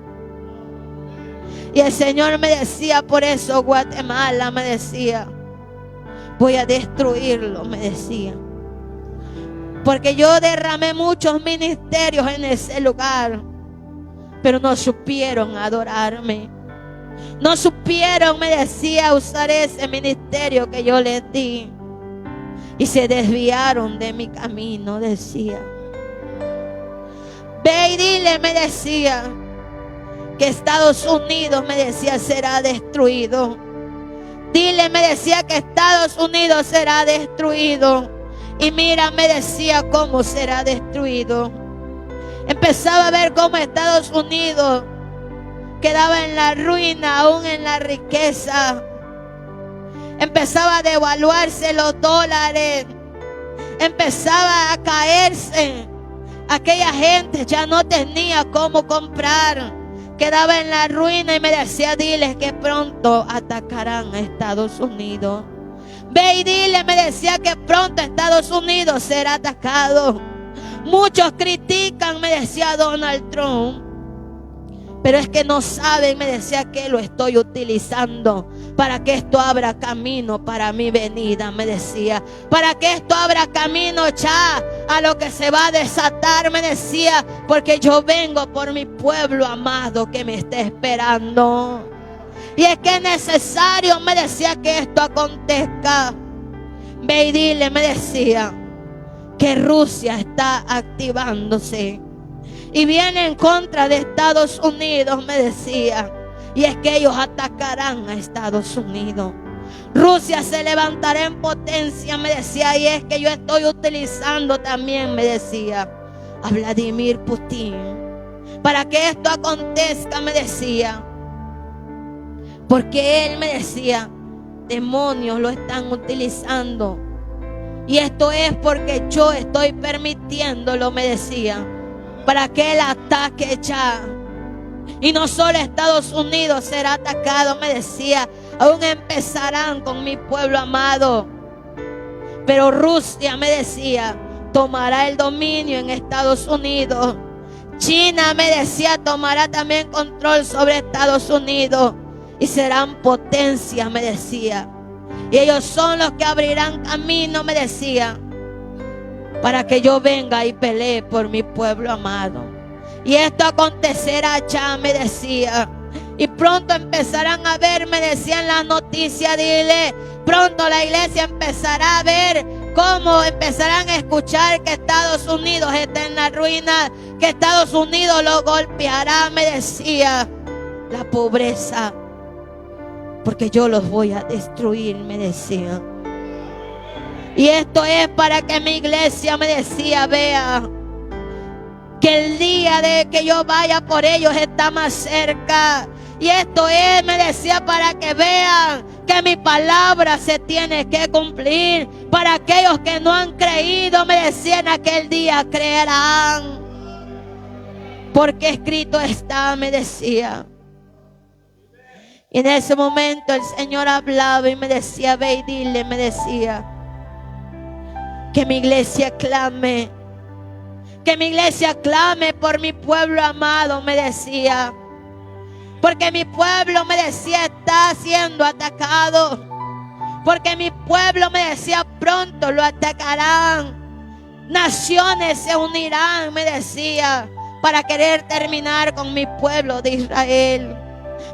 Y el Señor me decía, por eso Guatemala, me decía, voy a destruirlo, me decía. Porque yo derramé muchos ministerios en ese lugar, pero no supieron adorarme. No supieron, me decía, usar ese ministerio que yo les di. Y se desviaron de mi camino, decía. Ve y dile, me decía, que Estados Unidos, me decía, será destruido. Dile, me decía, que Estados Unidos será destruido. Y mira, me decía, cómo será destruido. Empezaba a ver cómo Estados Unidos quedaba en la ruina, aún en la riqueza. Empezaba a devaluarse los dólares. Empezaba a caerse. Aquella gente ya no tenía cómo comprar. Quedaba en la ruina y me decía, diles que pronto atacarán a Estados Unidos. Ve y dile, me decía, que pronto Estados Unidos será atacado. Muchos critican, me decía, Donald Trump. Pero es que no saben, me decía, que lo estoy utilizando para que esto abra camino para mi venida, me decía. Para que esto abra camino ya a lo que se va a desatar, me decía. Porque yo vengo por mi pueblo amado que me está esperando. Y es que es necesario, me decía, que esto acontezca. Ve y dile, me decía, que Rusia está activándose y viene en contra de Estados Unidos, me decía. Y es que ellos atacarán a Estados Unidos. Rusia se levantará en potencia, me decía. Y es que yo estoy utilizando también, me decía, a Vladimir Putin para que esto acontezca, me decía. Porque él, me decía, demonios lo están utilizando. Y esto es porque yo estoy permitiéndolo, me decía, para que él ataque ya. Y no solo Estados Unidos será atacado, me decía, aún empezarán con mi pueblo amado. Pero Rusia, me decía, tomará el dominio en Estados Unidos. China, me decía, tomará también control sobre Estados Unidos y serán potencia, me decía. Y ellos son los que abrirán camino, me decía, para que yo venga y pelee por mi pueblo amado. Y esto acontecerá ya, me decía. Y pronto empezarán a ver, me decía en la noticia, dile, pronto la iglesia empezará a ver cómo empezarán a escuchar que Estados Unidos está en la ruina, que Estados Unidos lo golpeará, me decía, la pobreza, porque yo los voy a destruir, me decía. Y esto es para que mi iglesia, me decía, vea que el día de que yo vaya por ellos está más cerca. Y esto es, me decía, para que vean que mi palabra se tiene que cumplir. Para aquellos que no han creído, me decía, en aquel día creerán, porque escrito está, me decía. Y en ese momento el Señor hablaba y me decía, ve y dile, me decía, que mi iglesia clame. Que mi iglesia clame por mi pueblo amado, me decía. Porque mi pueblo, me decía, está siendo atacado. Porque mi pueblo, me decía, pronto lo atacarán. Naciones se unirán, me decía, para querer terminar con mi pueblo de Israel.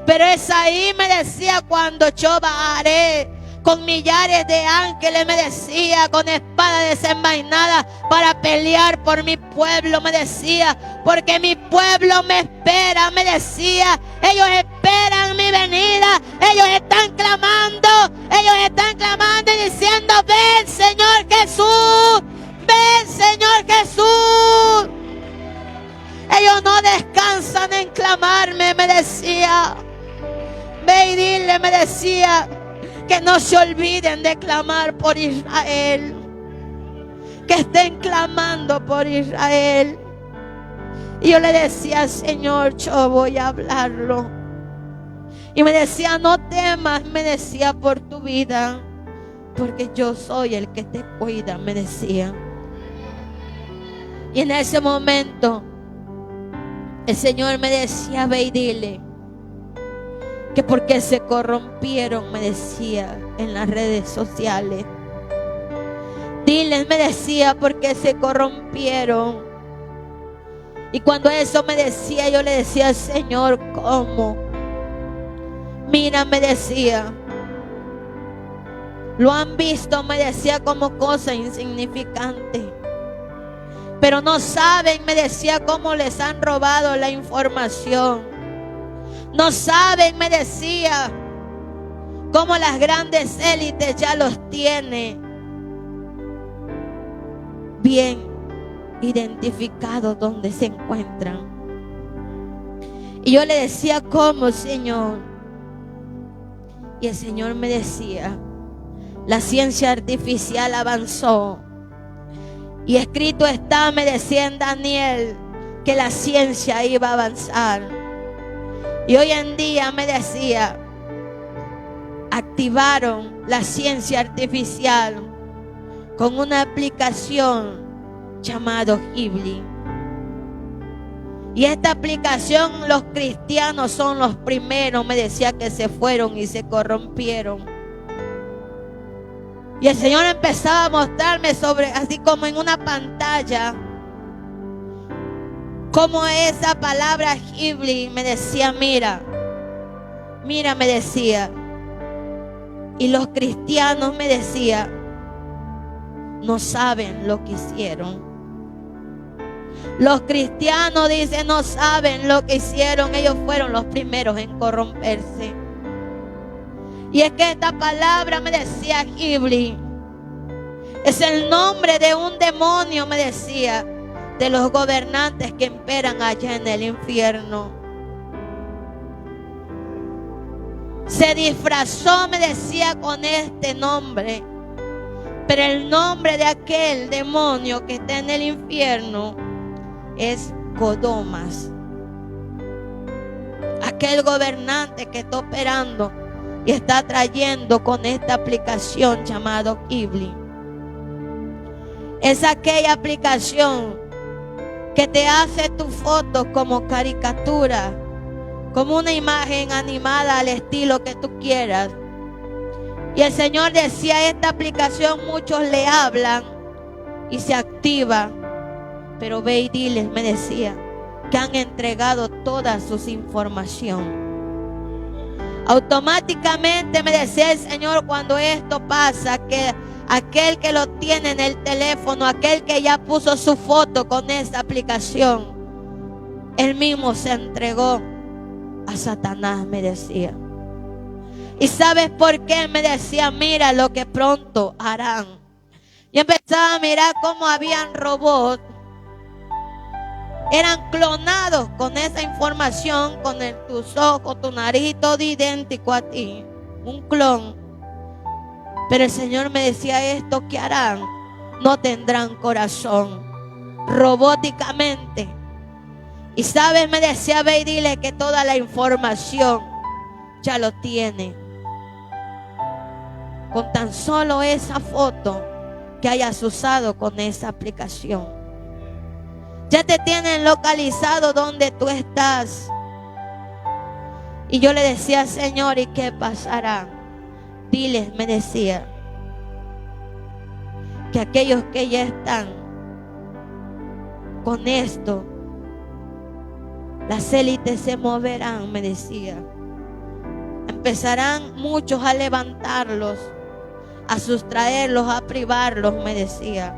Pero es ahí, me decía, cuando yo bajaré con millares de ángeles, me decía, con espada desenvainada para pelear por mi pueblo, me decía, porque mi pueblo me espera, me decía, ellos esperan mi venida, ellos están clamando y diciendo, ven Señor Jesús, ven Señor Jesús. Ellos no descansan en clamarme, me decía, ve y dile, me decía, que no se olviden de clamar por Israel. Que estén clamando por Israel. Y yo le decía, Señor, yo voy a hablarlo. Y me decía, no temas, me decía, por tu vida, porque yo soy el que te cuida, me decía. Y en ese momento el Señor me decía, ve y dile que porque se corrompieron, me decía, en las redes sociales. Diles, me decía, porque se corrompieron. Y cuando eso me decía, yo le decía, Señor, ¿cómo? Mira, me decía, lo han visto, me decía, como cosa insignificante. Pero no saben, me decía, cómo les han robado la información. No saben, me decía, cómo las grandes élites ya los tienen bien identificados donde se encuentran. Y yo le decía, ¿cómo, Señor? Y el Señor me decía, la ciencia artificial avanzó. Y escrito está, me decía en Daniel, que la ciencia iba a avanzar. Y hoy en día, me decía, activaron la ciencia artificial con una aplicación llamada Ghibli. Y esta aplicación, los cristianos son los primeros, me decía, que se fueron y se corrompieron. Y el Señor empezaba a mostrarme sobre, así como en una pantalla, como esa palabra Ghibli, me decía, mira, me decía. Y los cristianos, me decía, no saben lo que hicieron. Los cristianos, dicen, no saben lo que hicieron. Ellos fueron los primeros en corromperse. Y es que esta palabra, me decía, Ghibli, es el nombre de un demonio, me decía, de los gobernantes que imperan allá en el infierno. Se disfrazó, me decía, con este nombre. Pero el nombre de aquel demonio que está en el infierno es Codomas. Aquel gobernante que está operando y está trayendo con esta aplicación llamado Ghibli. Es aquella aplicación que te hace tu foto como caricatura, como una imagen animada al estilo que tú quieras. Y el Señor decía, esta aplicación muchos le hablan y se activa, pero ve y diles, me decía, que han entregado toda su información. Automáticamente me decía el Señor, cuando esto pasa, que aquel que lo tiene en el teléfono, aquel que ya puso su foto con esta aplicación, él mismo se entregó a Satanás, me decía. ¿Y sabes por qué? Me decía, mira lo que pronto harán. Y empezaba a mirar cómo habían robots, eran clonados con esa información, con tus ojos, tu nariz, todo idéntico a ti, un clon. Pero el Señor me decía, esto que harán, no tendrán corazón, robóticamente. Y sabes, me decía, ve y dile que toda la información ya lo tiene. Con tan solo esa foto que hayas usado con esa aplicación. Ya te tienen localizado donde tú estás. Y yo le decía, Señor, ¿y qué pasará? Diles, me decía, que aquellos que ya están con esto, las élites se moverán, me decía. Empezarán muchos a levantarlos, a sustraerlos, a privarlos, me decía,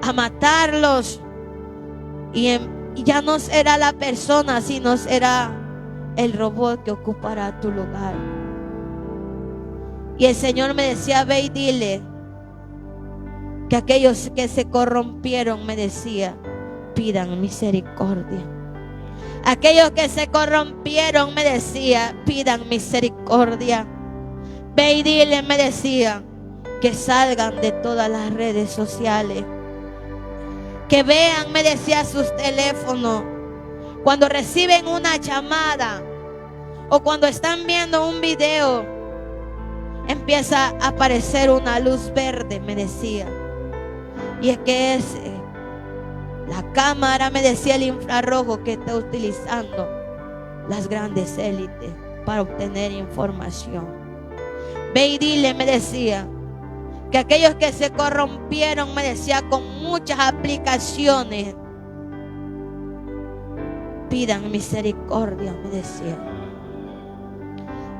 a matarlos. Y ya no será la persona, sino será el robot que ocupará tu lugar. Y el Señor me decía, ve y dile que aquellos que se corrompieron, me decía, pidan misericordia. Aquellos que se corrompieron, me decía, pidan misericordia. Ve y dile, me decía, que salgan de todas las redes sociales. Que vean, me decía, sus teléfonos. Cuando reciben una llamada o cuando están viendo un video, empieza a aparecer una luz verde, me decía. Y es que es la cámara, me decía, el infrarrojo que está utilizando las grandes élites para obtener información. Ve y dile, me decía, que aquellos que se corrompieron, me decía, con muchas aplicaciones, pidan misericordia, me decía.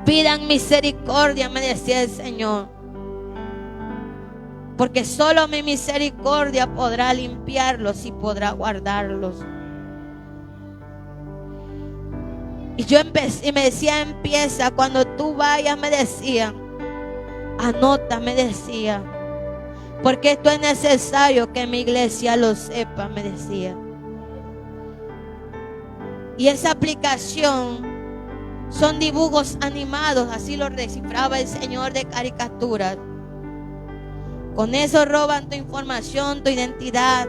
Pidan misericordia, me decía el Señor. Porque solo mi misericordia podrá limpiarlos y podrá guardarlos. Y yo empecé, y me decía, empieza, cuando tú vayas, me decía, anota, me decía, porque esto es necesario que mi iglesia lo sepa, me decía. Y esa aplicación son dibujos animados, así lo descifraba el Señor, de caricaturas. Con eso roban tu información, tu identidad.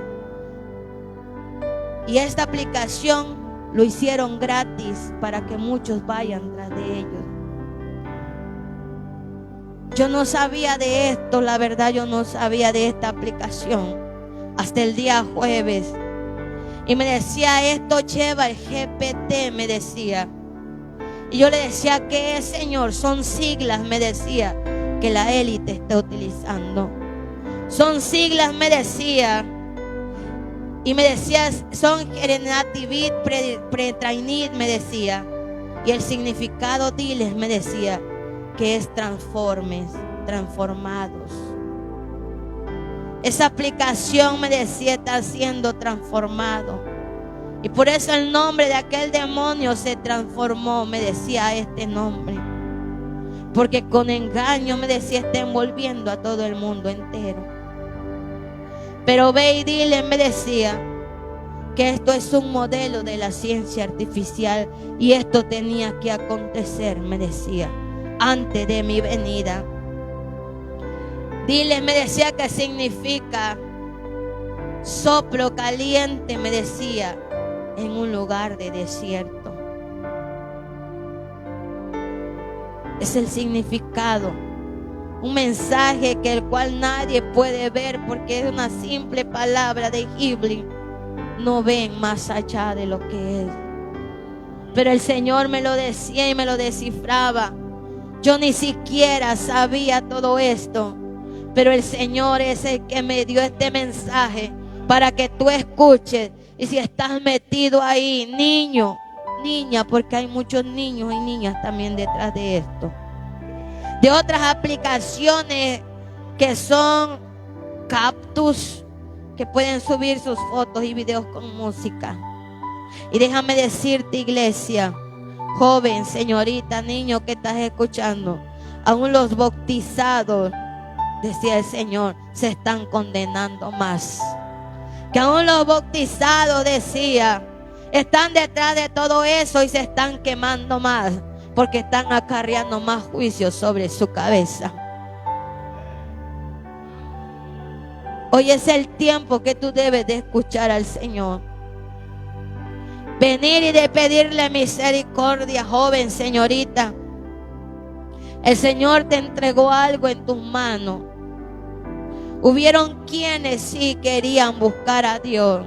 Y esta aplicación lo hicieron gratis para que muchos vayan tras de ellos. Yo no sabía de esto, la verdad, yo no sabía de esta aplicación hasta el día jueves. Y me decía, esto lleva el GPT, me decía. Y yo le decía, ¿qué es, Señor? Son siglas, me decía, que la élite está utilizando. Son siglas, me decía. Y me decía, son Generative Pre-Trained, me decía. Y el significado, diles, me decía, que es transformados. Esa aplicación, me decía, está siendo transformado. Y por eso el nombre de aquel demonio se transformó, me decía, este nombre. Porque con engaño, me decía, está envolviendo a todo el mundo entero. Pero ve y dile, me decía, que esto es un modelo de la ciencia artificial. Y esto tenía que acontecer, me decía, antes de mi venida. Dile, me decía, que significa soplo caliente, me decía, en un lugar de desierto. Es el significado Un mensaje que el cual nadie puede ver porque es una simple palabra de Ghibli. No ven más allá de lo que es. Pero el Señor me lo decía y me lo descifraba. Yo ni siquiera sabía todo esto. Pero el Señor es el que me dio este mensaje para que tú escuches. Y si estás metido ahí, niño, niña, porque hay muchos niños y niñas también detrás de esto. De otras aplicaciones que son Cactus, que pueden subir sus fotos y videos con música. Y déjame decirte, iglesia, joven, señorita, niño que estás escuchando, aún los bautizados, decía el Señor, se están condenando más. Que aún los bautizados, decía, están detrás de todo eso y se están quemando más, porque están acarreando más juicios sobre su cabeza. Hoy es el tiempo que tú debes de escuchar al Señor. Venir y de pedirle misericordia, joven, señorita. El Señor te entregó algo en tus manos. Hubieron quienes sí querían buscar a Dios,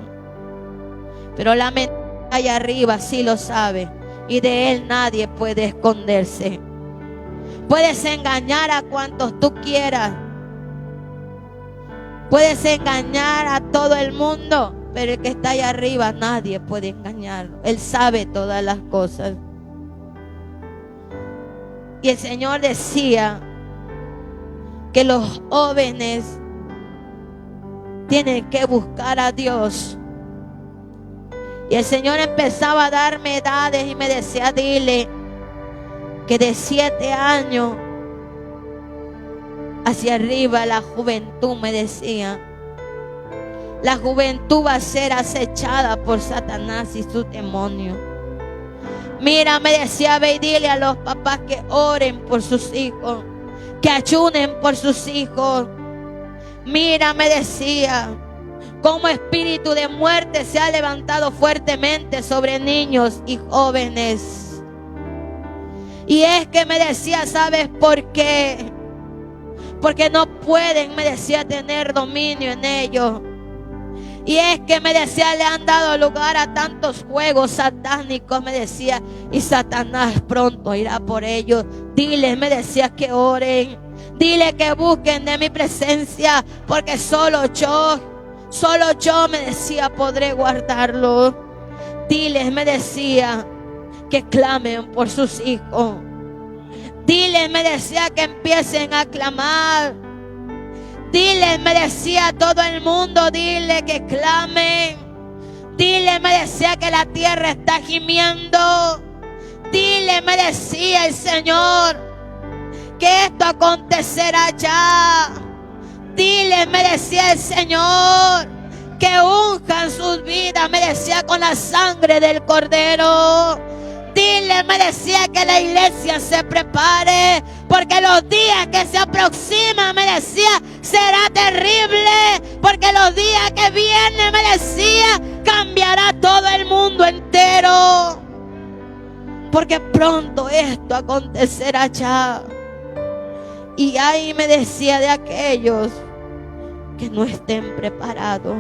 pero la mente allá arriba sí lo sabe, y de Él nadie puede esconderse. Puedes engañar a cuantos tú quieras, puedes engañar a todo el mundo, pero el que está allá arriba nadie puede engañarlo. Él sabe todas las cosas. Y el Señor decía que los jóvenes tienen que buscar a Dios. Y el Señor empezaba a darme edades y me decía, dile que de 7 años hacia arriba la juventud, me decía, la juventud va a ser acechada por Satanás y su demonio. Mira, me decía, ve y dile a los papás que oren por sus hijos, que ayunen por sus hijos. Mira, me decía, como espíritu de muerte se ha levantado fuertemente sobre niños y jóvenes. Y es que me decía, ¿sabes por qué? Porque no pueden, me decía, tener dominio en ellos. Y es que me decía, le han dado lugar a tantos juegos satánicos, me decía, y Satanás pronto irá por ellos. Diles, me decía, que oren. Dile que busquen de mi presencia, porque solo yo, me decía, podré guardarlo. Diles, me decía, que clamen por sus hijos. Diles, me decía, que empiecen a clamar. Dile, me decía, a todo el mundo, dile que clamen. Dile, me decía, que la tierra está gimiendo. Dile, me decía el Señor, que esto acontecerá ya. Dile, me decía el Señor, que unjan sus vidas, me decía, con la sangre del Cordero. Dile, me decía, que la iglesia se prepare, porque los días que se aproximan, me decía, será terrible, porque los días que vienen, me decía, cambiará todo el mundo entero, porque pronto esto acontecerá ya. Y ahí me decía de aquellos que no estén preparados.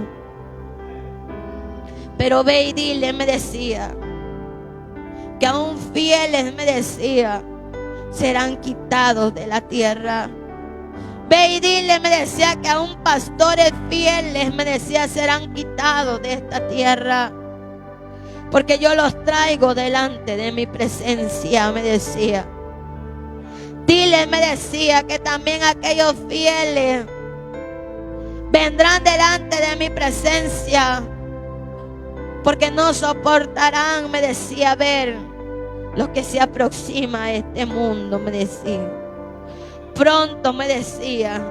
Pero ve y dile, me decía, que aún fieles, me decía, serán quitados de la tierra. Ve y dile, me decía, que aún pastores fieles, me decía, serán quitados de esta tierra, porque yo los traigo delante de mi presencia, me decía. Dile, me decía, que también aquellos fieles vendrán delante de mi presencia, porque no soportarán, me decía, ver lo que se aproxima a este mundo, me decía. Pronto, me decía,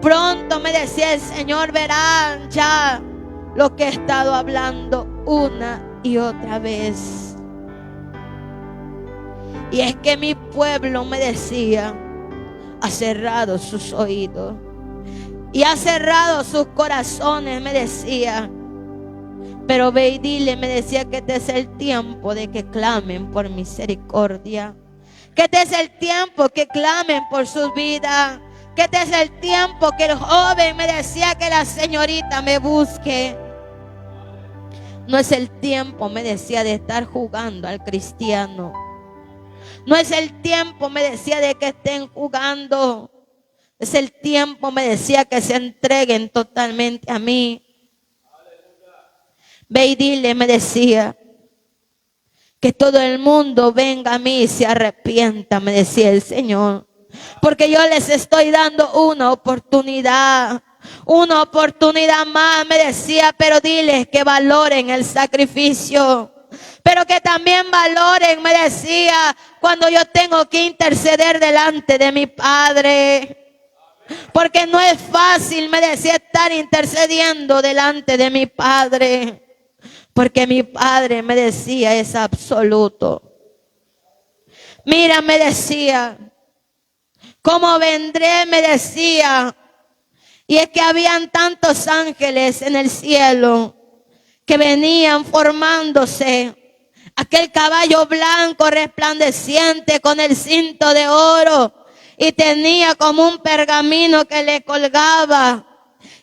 pronto, me decía el Señor, verán ya lo que he estado hablando una y otra vez. Y es que mi pueblo, me decía, ha cerrado sus oídos y ha cerrado sus corazones, me decía. Pero ve y dile, me decía, que este es el tiempo de que clamen por misericordia, Que este es el tiempo que clamen por sus vidas. Que este es el tiempo que el joven me decía que la señorita me busque. No es el tiempo, me decía, de estar jugando al cristiano. No es el tiempo, me decía, de que estén jugando. Es el tiempo, me decía, que se entreguen totalmente a mí. Ve y dile, me decía, que todo el mundo venga a mí y se arrepienta, me decía el Señor. Porque yo les estoy dando una oportunidad más, me decía, pero diles que valoren el sacrificio. Pero que también valoren, me decía, cuando yo tengo que interceder delante de mi Padre. Porque no es fácil, me decía, estar intercediendo delante de mi Padre. Porque mi Padre, me decía, es absoluto. Mira, me decía, ¿cómo vendré? Me decía. Y es que habían tantos ángeles en el cielo que venían formándose. Aquel caballo blanco resplandeciente con el cinto de oro. Y tenía como un pergamino que le colgaba.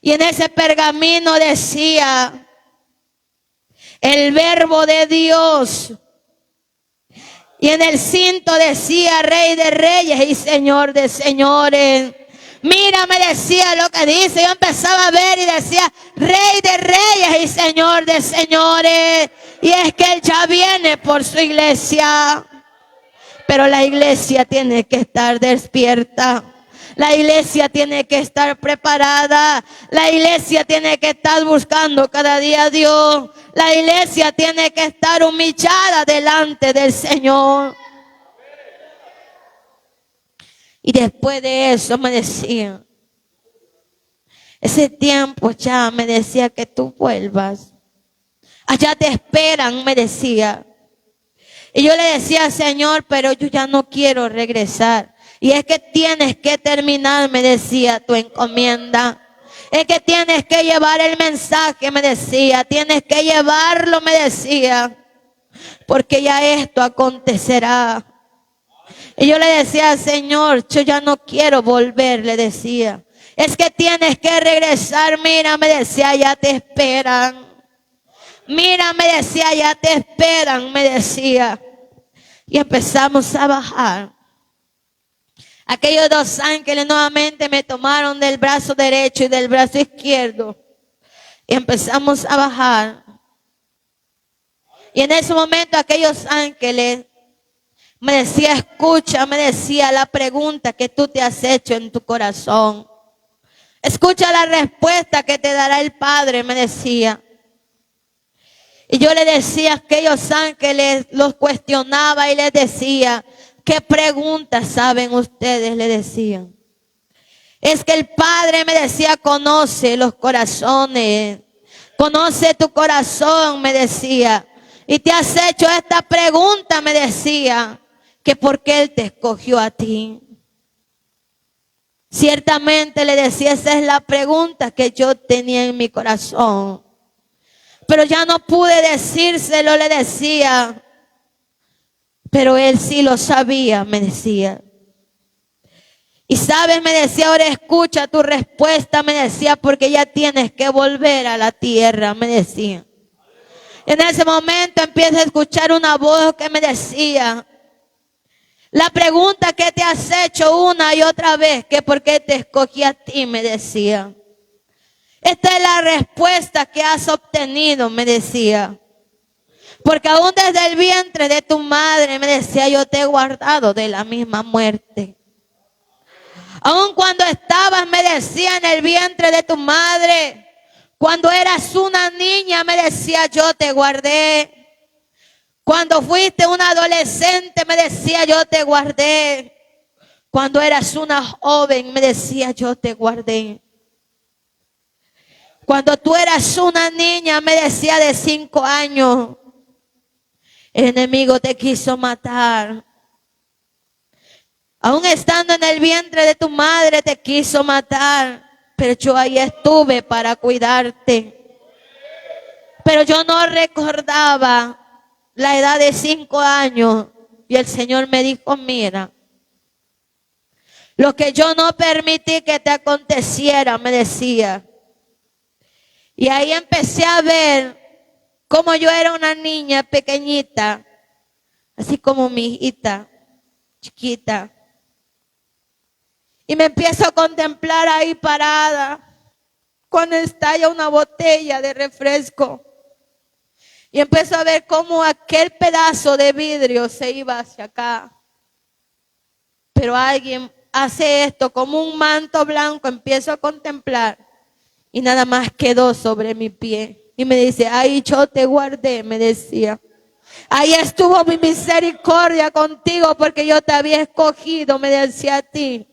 Y en ese pergamino decía el verbo de Dios. Y en el cinto decía Rey de Reyes y Señor de Señores. Mira, me decía lo que dice. Yo empezaba a ver y decía Rey de Reyes y Señor de Señores. Y es que Él ya viene por su iglesia. Pero la iglesia tiene que estar despierta. La iglesia tiene que estar preparada. La iglesia tiene que estar buscando cada día a Dios. La iglesia tiene que estar humillada delante del Señor. Y después de eso me decía, ese tiempo ya, me decía, que tú vuelvas. Allá te esperan, me decía. Y yo le decía, Señor, pero yo ya no quiero regresar. Y es que tienes que terminar, me decía, tu encomienda. Es que tienes que llevar el mensaje, me decía. Tienes que llevarlo, me decía. Porque ya esto acontecerá. Y yo le decía, Señor, yo ya no quiero volver, le decía. Es que tienes que regresar, mira, me decía, ya te esperan. Mira, me decía, ya te esperan, me decía. Y empezamos a bajar. Aquellos dos ángeles nuevamente me tomaron del brazo derecho y del brazo izquierdo. Y empezamos a bajar. Y en ese momento aquellos ángeles me decía, escucha, me decía, la pregunta que tú te has hecho en tu corazón. Escucha la respuesta que te dará el Padre, me decía. Y yo le decía a aquellos ángeles, los cuestionaba y les decía, ¿qué preguntas saben ustedes? Le decían. Es que el Padre, me decía, conoce los corazones. Conoce tu corazón, me decía. Y te has hecho esta pregunta, me decía, que por qué Él te escogió a ti. Ciertamente, le decía, esa es la pregunta que yo tenía en mi corazón. Pero ya no pude decírselo, le decía. Pero Él sí lo sabía, me decía. Y sabes, me decía, ahora escucha tu respuesta, me decía, porque ya tienes que volver a la tierra, me decía. En ese momento empiezo a escuchar una voz que me decía, la pregunta que te has hecho una y otra vez, que por qué te escogí a ti, me decía. Esta es la respuesta que has obtenido, me decía. Porque aún desde el vientre de tu madre, me decía, yo te he guardado de la misma muerte. Aún cuando estabas, me decía, en el vientre de tu madre, cuando eras una niña, me decía, yo te guardé. Cuando fuiste una adolescente, me decía, yo te guardé. Cuando eras una joven, me decía, yo te guardé. Cuando tú eras una niña, me decía, de 5 años, el enemigo te quiso matar. Aún estando en el vientre de tu madre, te quiso matar. Pero yo ahí estuve para cuidarte. Pero yo no recordaba la edad de 5 años. Y el Señor me dijo, mira, lo que yo no permití que te aconteciera, me decía. Y ahí empecé a ver cómo yo era una niña pequeñita, así como mi hijita, chiquita. Y me empiezo a contemplar ahí parada, cuando estalla una botella de refresco. Y empiezo a ver cómo aquel pedazo de vidrio se iba hacia acá. Pero alguien hace esto como un manto blanco, empiezo a contemplar. Y nada más quedó sobre mi pie. Y me dice, ahí yo te guardé, me decía. Ahí estuvo mi misericordia contigo porque yo te había escogido, me decía a ti.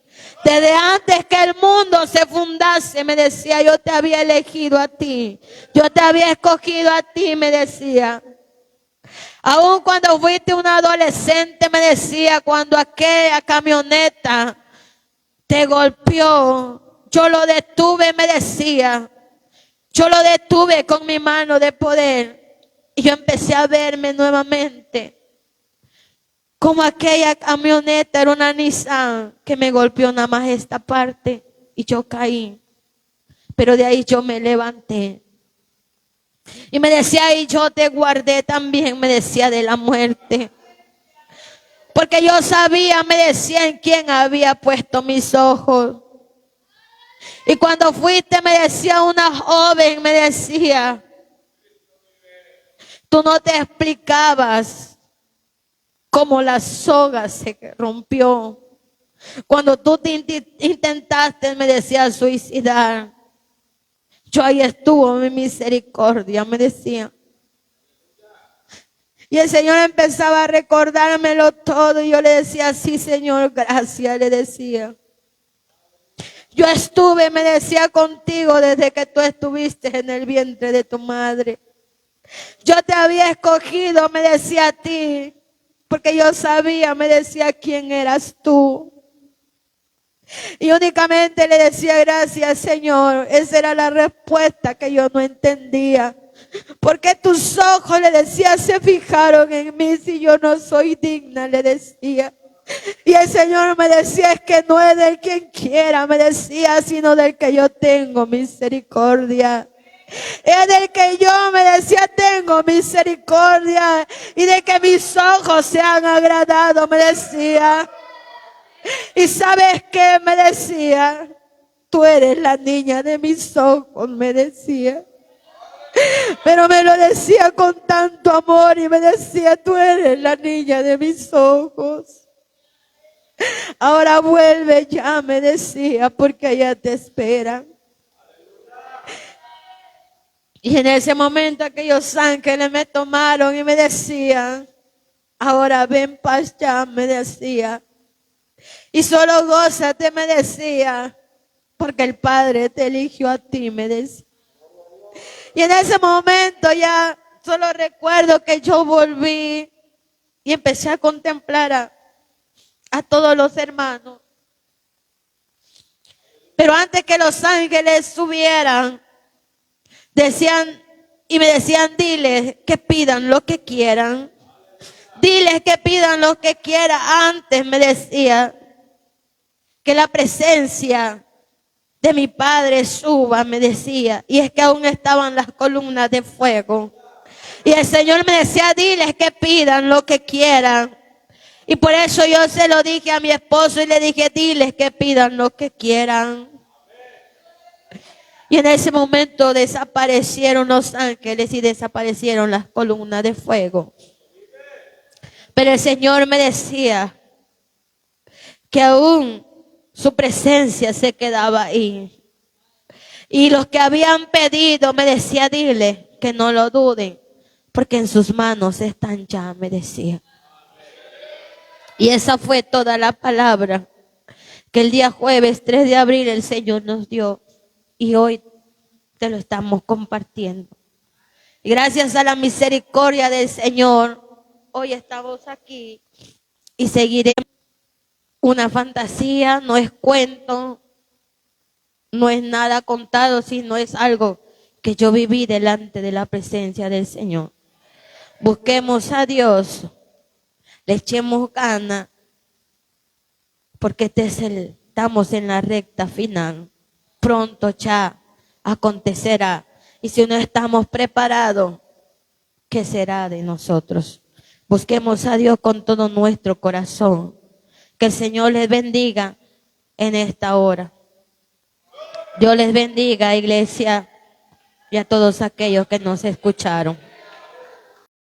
Desde antes que el mundo se fundase, me decía, yo te había elegido a ti. Yo te había escogido a ti, me decía. Aún cuando fuiste un adolescente, me decía, cuando aquella camioneta te golpeó, yo lo detuve, me decía. Yo lo detuve con mi mano de poder. Y yo empecé a verme nuevamente. Como aquella camioneta era una Nissan que me golpeó nada más esta parte. Y yo caí. Pero de ahí yo me levanté. Y me decía, y yo te guardé también, me decía, de la muerte. Porque yo sabía, me decía, en quién había puesto mis ojos. Y cuando fuiste, me decía una joven, me decía, tú no te explicabas cómo la soga se rompió. Cuando tú te intentaste, me decía, suicidar. Yo ahí estuvo mi misericordia, me decía. Y el Señor empezaba a recordármelo todo. Y yo le decía, sí, Señor, gracias, le decía. Yo estuve, me decía, contigo desde que tú estuviste en el vientre de tu madre. Yo te había escogido, me decía a ti, porque yo sabía, me decía, quién eras tú. Y únicamente le decía, gracias, Señor. Esa era la respuesta que yo no entendía. Porque tus ojos, le decía, se fijaron en mí si yo no soy digna, le decía. Y el Señor me decía, es que no es del quien quiera, me decía, sino del que yo tengo misericordia. Es del que yo, me decía, tengo misericordia. Y de que mis ojos se han agradado, me decía. Y ¿sabes qué? Me decía, tú eres la niña de mis ojos, me decía. Pero me lo decía con tanto amor y me decía, tú eres la niña de mis ojos. Ahora vuelve ya, me decía, porque allá te esperan. Y en ese momento aquellos ángeles me tomaron y me decían, ahora ven paz ya, me decía. Y solo gózate, me decía, porque el Padre te eligió a ti, me decía. Y en ese momento ya solo recuerdo que yo volví y empecé a contemplar a todos los hermanos. Pero antes que los ángeles subieran, decían y me decían, diles que pidan lo que quieran. Diles que pidan lo que quieran. Antes me decía que la presencia de mi Padre suba, me decía. Y es que aún estaban las columnas de fuego. Y el Señor me decía, diles que pidan lo que quieran. Y por eso yo se lo dije a mi esposo y le dije, diles que pidan lo que quieran. Y en ese momento desaparecieron los ángeles y desaparecieron las columnas de fuego. Pero el Señor me decía que aún su presencia se quedaba ahí. Y los que habían pedido, me decía, dile que no lo duden, porque en sus manos están ya, me decía. Y esa fue toda la palabra que el día jueves 3 de abril el Señor nos dio. Y hoy te lo estamos compartiendo. Y gracias a la misericordia del Señor, hoy estamos aquí y seguiremos. Una fantasía, no es cuento, no es nada contado, sino es algo que yo viví delante de la presencia del Señor. Busquemos a Dios. le echemos ganas, porque estamos en la recta final. Pronto ya acontecerá. Y si no estamos preparados, ¿qué será de nosotros? Busquemos a Dios con todo nuestro corazón. Que el Señor les bendiga en esta hora. Dios les bendiga, iglesia, y a todos aquellos que nos escucharon.